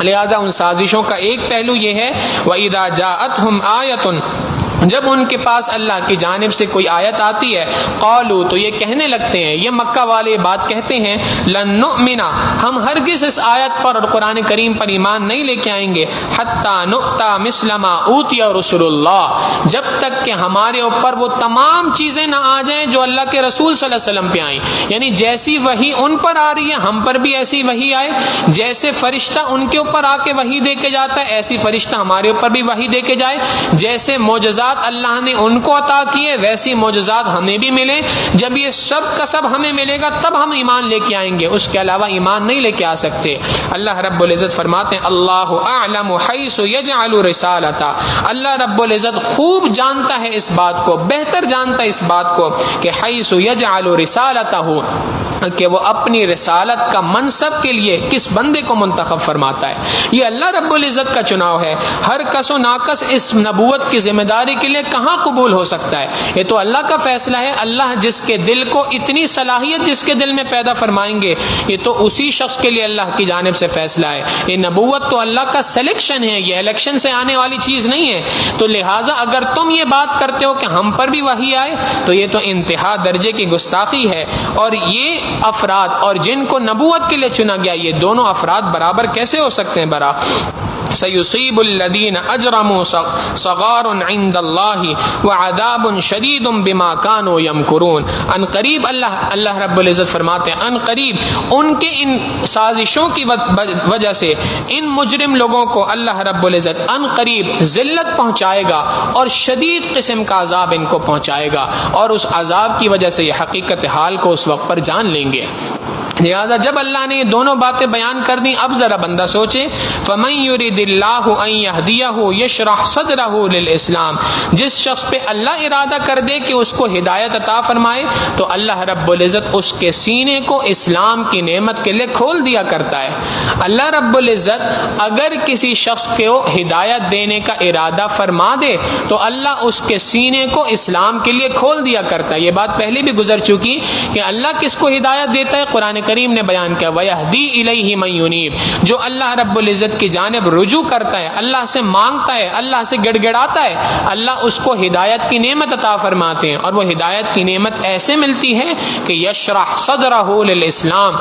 لہذا ان سازشوں کا ایک پہلو یہ ہے، وَإِذَا جَاءَتْهُمْ آیَةٌ، جب ان کے پاس اللہ کی جانب سے کوئی آیت آتی ہے، قالوا، تو یہ کہنے لگتے ہیں، یہ مکہ والے بات کہتے ہیں، لن نؤمن، ہم ہرگز اس آیت پر اور قرآن کریم پر ایمان نہیں لے کے آئیں گے، حتی نؤتی مثل ما اوتی رسول اللہ، جب تک کہ ہمارے اوپر وہ تمام چیزیں نہ آ جائیں جو اللہ کے رسول صلی اللہ علیہ وسلم پہ آئیں. یعنی جیسی وحی ان پر آ رہی ہے ہم پر بھی ایسی وحی آئے، جیسے فرشتہ ان کے اوپر آ کے وحی دے کے جاتا ہے ایسی فرشتہ ہمارے اوپر بھی وحی دے کے جائے، جیسے معجزات اللہ نے ان کو عطا کیے ویسی معجزات ہمیں بھی ملے. جب یہ سب کا سب ہمیں ملے گا تب ہم ایمان لے کے آئیں گے، اس کے علاوہ ایمان نہیں لے کے آ سکتے. اللہ رب العزت فرماتے ہیں، اللہ اعلم حیث یجعل رسالتہ، اللہ رب العزت خوب جانتا ہے اس بات کو، بہتر جانتا ہے اس بات کو کہ حیث یجعل رسالتہ، کہ وہ اپنی رسالت کا منصب کے لیے کس بندے کو منتخب فرماتا ہے. یہ اللہ رب العزت کا چناؤ ہے. ہر کس و ناقص اس نبوت کی ذمہ داری کے لیے کہاں قبول ہو سکتا ہے؟ یہ تو اللہ کا فیصلہ ہے. اللہ جس کے دل کو اتنی صلاحیت جس کے دل میں پیدا فرمائیں گے، یہ تو اسی شخص کے لیے اللہ کی جانب سے فیصلہ ہے. یہ نبوت تو اللہ کا سلیکشن ہے، یہ الیکشن سے آنے والی چیز نہیں ہے. تو لہٰذا اگر تم یہ بات کرتے ہو کہ ہم پر بھی وحی آئے تو یہ تو انتہا درجے کی گستاخی ہے. اور یہ افراد اور جن کو نبوت کے لیے چنا گیا، یہ دونوں افراد برابر کیسے ہو سکتے ہیں؟ برا سیصیب الذین اجرموا صغار عند اللہ وعذاب شدید بما کانوا یمکرون. ان قریب اللہ رب العزت فرماتے ہیں، ان قریب ان کے ان سازشوں کی وجہ سے ان مجرم لوگوں کو اللہ رب العزت ان قریب ذلت پہنچائے گا اور شدید قسم کا عذاب ان کو پہنچائے گا، اور اس عذاب کی وجہ سے یہ حقیقت حال کو اس وقت پر جان لیں گے. لہٰذا جب اللہ نے یہ دونوں باتیں بیان کر دیں، اب ذرا بندہ سوچے، فَمَن يُرِدِ اللہ ان یہدیہ یشرح صدرہ للاسلام، جس شخص پہ اللہ ارادہ کر دے کہ اس کو ہدایت عطا فرمائے تو اللہ رب العزت اس کے سینے کو اسلام کی نعمت کے لیے کھول دیا کرتا ہے۔ اللہ رب العزت اگر کسی شخص کو ہدایت دینے کا ارادہ فرما دے تو اللہ اس کے سینے کو اسلام کے لیے کھول دیا کرتا ہے۔ یہ بات پہلے بھی گزر چکی کہ اللہ کس کو ہدایت دیتا ہے، قرآن کریم نے بیان کیا وَيَهْدِي إِلَيْهِ مَن يُنِيبُ، جو اللہ رب العزت کی جانب رجوع کرتا ہے، اللہ سے مانگتا ہے، اللہ سے گڑ گڑاتا ہے، اللہ اس کو ہدایت کی نعمت عطا فرماتے ہیں، اور وہ ہدایت کی نعمت ایسے ملتی ہے کہ یشرح صدرہ للاسلام،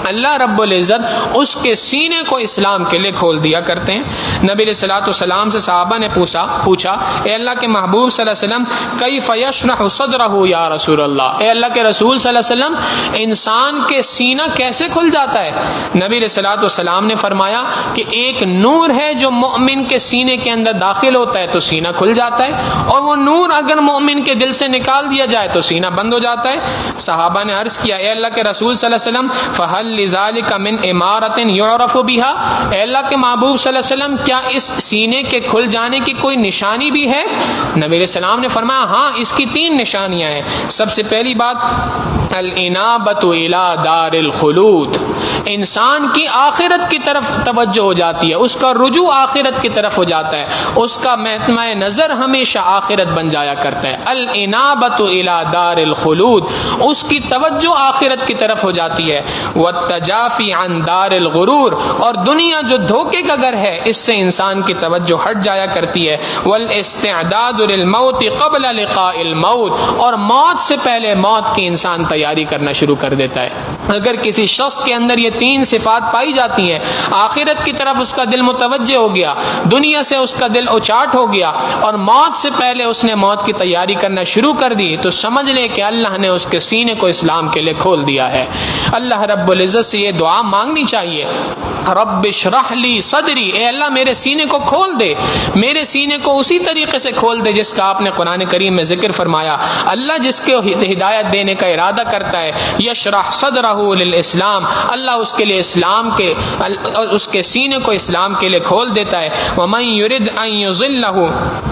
اللہ رب العزت اس کے سینے کو اسلام کے لیے کھول دیا کرتے ہیں۔ نبی علیہ الصلوۃ والسلام سے صحابہ نے پوچھا اے اللہ کے محبوب صلی اللہ علیہ وسلم کیف یشرح صدرہ یا رسول اللہ، اے اللہ کے رسول صلی اللہ علیہ وسلم انسان کے سینہ کیسے کھل جاتا ہے؟ نبی علیہ الصلوۃ والسلام نے فرمایا کہ ایک نور ہے جو مومن کے سینے کے اندر داخل ہوتا ہے تو سینہ کھل جاتا ہے، اور وہ نور اگر مومن کے دل سے نکال دیا جائے تو سینہ بند ہو جاتا ہے۔ صحابہ نے عرض کیا اے اللہ کے رسول صلی اللہ علیہ وسلم فہل لذالک من امارۃ یعرف بها، اے اللہ کے محبوب صلی اللہ علیہ وسلم کیا اس سینے کے کھل جانے کی کوئی نشانی بھی ہے؟ نبی علیہ السلام نے فرمایا ہاں، اس کی 3 نشانیاں ہیں۔ سب سے پہلی بات الانابۃ الی دار الخلود، انسان کی آخرت کی طرف توجہ ہو جاتی ہے، اس کا رجوع آخرت کی طرف ہو جاتا ہے، اس کا محتمہ نظر ہمیشہ آخرت بن جایا کرتا ہے۔ الانابۃ الی دار الخلود، اس کی توجہ آخرت کی طرف ہو جاتی ہے۔ والتجافی عن دار الغرور، اور دنیا جو دھوکے کا گھر ہے اس سے انسان کی توجہ ہٹ جایا کرتی ہے۔ والاستعداد للموت قبل لقاء الموت، اور موت سے پہلے موت کی انسان تیاری کرنا شروع کر دیتا ہے۔ اگر کسی شخص کے اندر یہ 3 صفات پائی جاتی ہیں، آخرت کی طرف اس کا دل متوجہ ہو گیا، دنیا سے اس کا دل اچاٹ ہو گیا، اور موت سے پہلے اس نے موت کی تیاری کرنا شروع کر دی، تو سمجھ لے کہ اللہ نے اس کے سینے کو اسلام کے لیے کھول دیا ہے۔ اللہ رب العزت سے یہ دعا مانگنی چاہیے، رب اشرح لی صدری، اے اللہ میرے سینے کو کھول دے، میرے سینے کو اسی طریقے سے کھول دے جس کا آپ نے قرآن کریم میں ذکر فرمایا۔ اللہ جس کے ہدایت دینے کا ارادہ کرتا ہے، یشرح صدرہ للاسلام، اللہ اس کے لیے اسلام کے اس کے سینے کو اسلام کے لیے کھول دیتا ہے۔ ومن یرد ان یضلہ،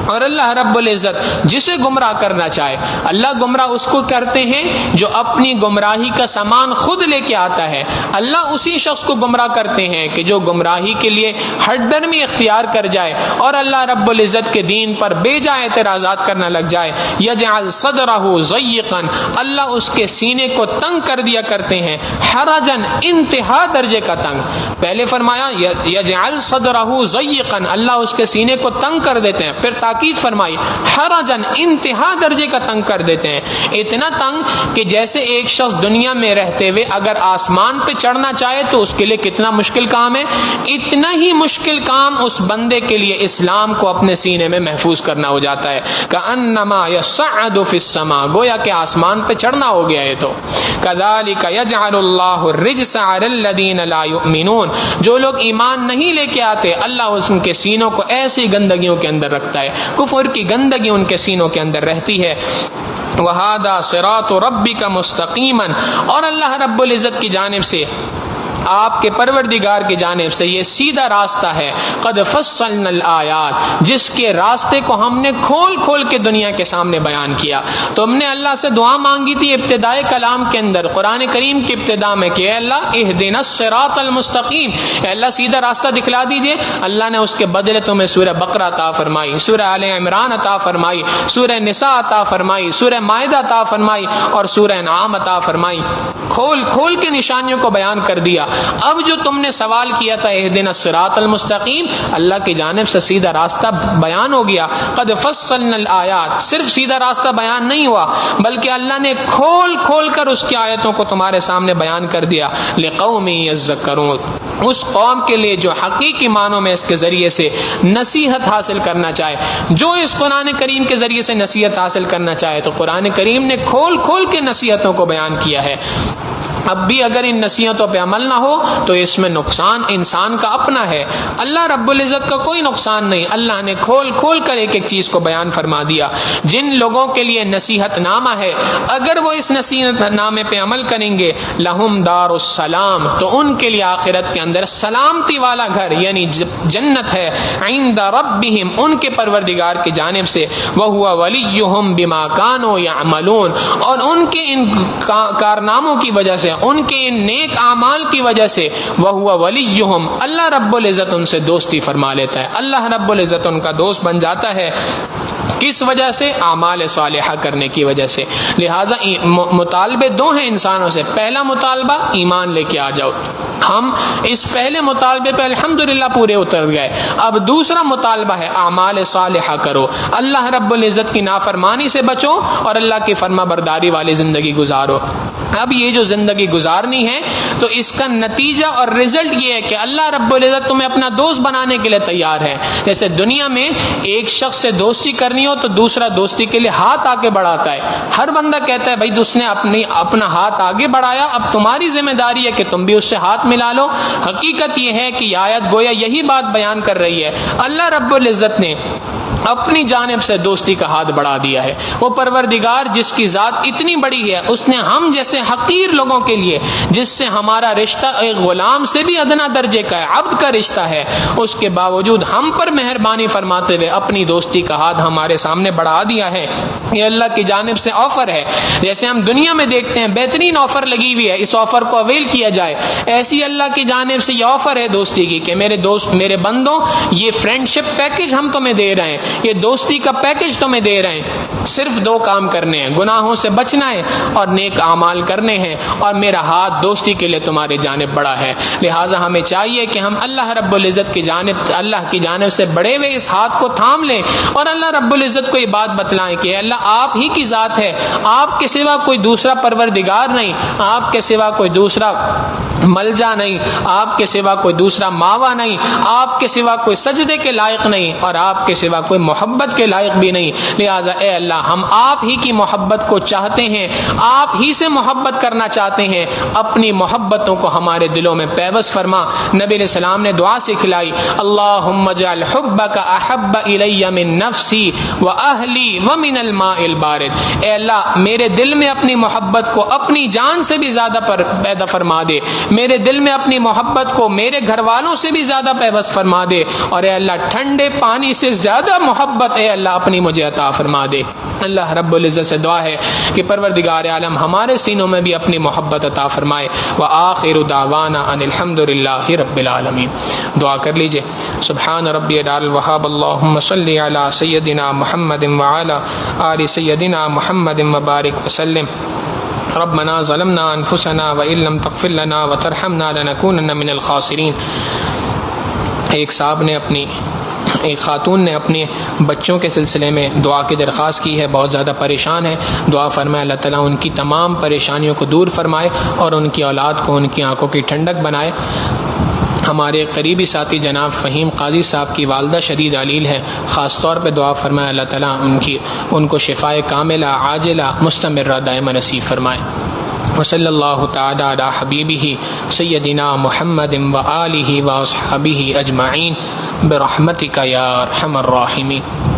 اور اللہ رب العزت جسے گمراہ کرنا چاہے، اللہ گمراہ اس کو کرتے ہیں جو اپنی گمراہی کا سامان خود لے کے آتا ہے، اللہ اسی شخص کو گمراہ کرتے ہیں کہ جو گمراہی کے لیے ہٹ درمی اختیار کر جائے اور اللہ رب العزت کے دین پر بے جا اعتراضات کرنا لگ جائے۔ یجعل صدرہ ضیقا، اللہ اس کے سینے کو تنگ کر دیا کرتے ہیں، حرجن، انتہا درجے کا تنگ۔ پہلے فرمایا یجعل صدرہ ضیقا، اللہ اس کے سینے کو تنگ کر دیتے ہیں، پھر تاکید فرمائی حرجن، انتہا درجے کا تنگ کر دیتے ہیں، اتنا تنگ کہ جیسے ایک شخص دنیا میں رہتے ہوئے اگر آسمان پہ چڑھنا چاہے تو اس کے لیے کتنا مشکل کام ہے، اتنا ہی مشکل کام اس بندے کے لیے اسلام کو اپنے سینے میں محفوظ کرنا ہو جاتا ہے۔ کأنما یصعد فی السماء، گویا کہ آسمان پہ چڑھنا ہو گیا ہے۔ تو کذالک یجعل اللہ الرجس علی الذین لا یؤمنون، جو لوگ ایمان نہیں لے کے آتے اللہ ان کے سینوں کو ایسی گندگیوں کے اندر رکھتا ہے، کفر کی گندگی ان کے سینوں کے اندر رہتی ہے۔ وَهَذَا صِرَاطُ رَبِّكَ مُسْتَقِيمًا، اور اللہ رب العزت کی جانب سے، آپ کے پروردگار کی جانب سے یہ سیدھا راستہ ہے، قد فصلنا الآیات، جس کے راستے کو ہم نے کھول کھول کے دنیا کے سامنے بیان کیا۔ تو ہم نے اللہ سے دعا مانگی تھی ابتدائے کلام کے اندر، قرآن کریم کی ابتدا میں کہ اے اللہ اہدنا الصراط المستقیم، اے اللہ سیدھا راستہ دکھلا دیجئے۔ اللہ نے اس کے بدلے تمہیں سورہ بقرہ عطا فرمائی، سورہ آل عمران عطا فرمائی، سورہ نساء عطا فرمائی، سورہ مائدہ عطا فرمائی، اور سورہ انعام عطا فرمائی، کھول کھول کے نشانیوں کو بیان کر دیا۔ اب جو تم نے سوال کیا تھا اہدنا الصراط المستقیم، اللہ کی جانب سے سیدھا راستہ بیان ہو گیا۔ قد فصلنا الآیات، صرف سیدھا راستہ بیان نہیں ہوا بلکہ اللہ نے کھول کھول کر اس کی آیتوں کو تمہارے سامنے بیان کر دیا۔ لقوم یذکرون، اس قوم کے لیے جو حقیقی معنوں میں اس کے ذریعے سے نصیحت حاصل کرنا چاہے، جو اس قرآن کریم کے ذریعے سے نصیحت حاصل کرنا چاہے، تو قرآن کریم نے کھول کھول کے نصیحتوں کو بیان کیا ہے۔ اب بھی اگر ان نصیحتوں پہ عمل نہ ہو تو اس میں نقصان انسان کا اپنا ہے، اللہ رب العزت کا کوئی نقصان نہیں۔ اللہ نے کھول کھول کر ایک ایک چیز کو بیان فرما دیا۔ جن لوگوں کے لیے نصیحت نامہ ہے، اگر وہ اس نصیحت نامے پہ عمل کریں گے، لہم دار السلام، تو ان کے لیے آخرت کے اندر سلامتی والا گھر یعنی جنت ہے، عند ربہم، ان کے پروردگار کی جانب سے، وہو ولیہم بما کانوا یعملون، اور ان کے ان کارناموں کی وجہ سے، ان کے ان نیک اعمال کی وجہ سے، وہو ولیہم، اللہ رب العزت ان سے دوستی فرما لیتا ہے، اللہ رب العزت ان کا دوست بن جاتا ہے۔ کس وجہ سے؟ اعمال صالحہ کرنے کی وجہ سے۔ لہٰذا مطالبے دو ہیں انسانوں سے، پہلا مطالبہ ایمان لے کے آ جاؤ، ہم اس پہلے مطالبے پہ الحمدللہ پورے اتر گئے، اب دوسرا مطالبہ ہے اعمال صالحہ کرو، اللہ رب العزت کی نافرمانی سے بچو اور اللہ کی فرما برداری والی زندگی گزارو۔ اب یہ جو زندگی گزارنی ہے تو اس کا نتیجہ اور رزلٹ یہ ہے کہ اللہ رب العزت تمہیں اپنا دوست بنانے کے لیے تیار ہے۔ جیسے دنیا میں ایک شخص سے دوستی کرنی ہو تو دوسرا دوستی کے لیے ہاتھ آگے بڑھاتا ہے، ہر بندہ کہتا ہے بھائی اس نے اپنا ہاتھ آگے بڑھایا، اب تمہاری ذمہ داری ہے کہ تم بھی اس سے ہاتھ ملا لو۔ حقیقت یہ ہے کہ یہ آیت گویا یہی بات بیان کر رہی ہے، اللہ رب العزت نے اپنی جانب سے دوستی کا ہاتھ بڑھا دیا ہے۔ وہ پروردگار جس کی ذات اتنی بڑی ہے، اس نے ہم جیسے حقیر لوگوں کے لیے، جس سے ہمارا رشتہ ایک غلام سے بھی ادنا درجے کا ہے، عبد کا رشتہ ہے، اس کے باوجود ہم پر مہربانی فرماتے ہوئے اپنی دوستی کا ہاتھ ہمارے سامنے بڑھا دیا ہے۔ یہ اللہ کی جانب سے آفر ہے۔ جیسے ہم دنیا میں دیکھتے ہیں بہترین آفر لگی ہوئی ہے، اس آفر کو اویل کیا جائے، ایسی اللہ کی جانب سے یہ آفر ہے دوستی کی کہ میرے دوست، میرے بندوں، یہ فرینڈشپ پیکج ہم تمہیں دے رہے ہیں، یہ دوستی کا پیکج تمہیں دے رہے ہیں، صرف دو کام کرنے ہیں، گناہوں سے بچنا ہے اور نیک اعمال کرنے ہیں، اور میرا ہاتھ دوستی کے لیے تمہارے جانب بڑا ہے۔ لہٰذا ہمیں چاہیے کہ ہم اللہ رب العزت کی جانب، اللہ کی جانب سے بڑے ہوئے اس ہاتھ کو تھام لیں اور اللہ رب العزت کو یہ بات بتلائیں کہ اللہ آپ ہی کی ذات ہے، آپ کے سوا کوئی دوسرا پروردگار نہیں، آپ کے سوا کوئی دوسرا ملجا نہیں، آپ کے سوا کوئی دوسرا ماوا نہیں، آپ کے سوا کوئی سجدے کے لائق نہیں، اور آپ کے سوا کوئی محبت کے لائق بھی نہیں۔ لہٰذا اے اللہ ہم آپ ہی کی محبت کو چاہتے ہیں، آپ ہی سے محبت کرنا چاہتے ہیں، اپنی محبتوں کو ہمارے دلوں میں پیوست فرما۔ نبی علیہ السلام نے دعا سکھلائی، اللہم اجعل حبک احب الی من نفسی واہلی ومن الماء البارد، اے اللہ میرے دل میں اپنی محبت کو اپنی جان سے بھی زیادہ پیدا فرما دے، میرے دل میں اپنی محبت کو میرے گھر والوں سے بھی زیادہ پیوست فرما دے، اور اے اللہ ٹھنڈے پانی سے زیادہ محبت اے اللہ اپنی مجھے عطا فرما دے۔ اللہ رب العزت سے دعا ہے کہ پروردگار عالم ہمارے سینوں میں بھی اپنی محبت عطا فرمائے۔ وآخر دعوانا ان الحمد للہ رب العالمین۔ دعا کر لیجئے۔ سبحان ربی العلی الوہاب، اللہم صلی علی سیدنا محمد وعلی آل سیدنا محمد وبارک وسلم۔ ربنا ظلمنا انفسنا وان لم تغفر لنا وترحمنا لنکونن من الخاسرین۔ ایک خاتون نے اپنے بچوں کے سلسلے میں دعا کی درخواست کی ہے، بہت زیادہ پریشان ہے، دعا فرمائے اللہ تعالیٰ ان کی تمام پریشانیوں کو دور فرمائے اور ان کی اولاد کو ان کی آنکھوں کی ٹھنڈک بنائے۔ ہمارے قریبی ساتھی جناب فہیم قاضی صاحب کی والدہ شدید علیل ہے، خاص طور پہ دعا فرمائے اللہ تعالیٰ ان کو شفائے کاملہ عاجلہ مستمرہ دائمہ نصیب فرمائے۔ وصلی اللہ تعالی علی حبیبہ سیدنا محمد وآلہ واصحابہ اجمعین برحمتک یا ارحم الراحمین۔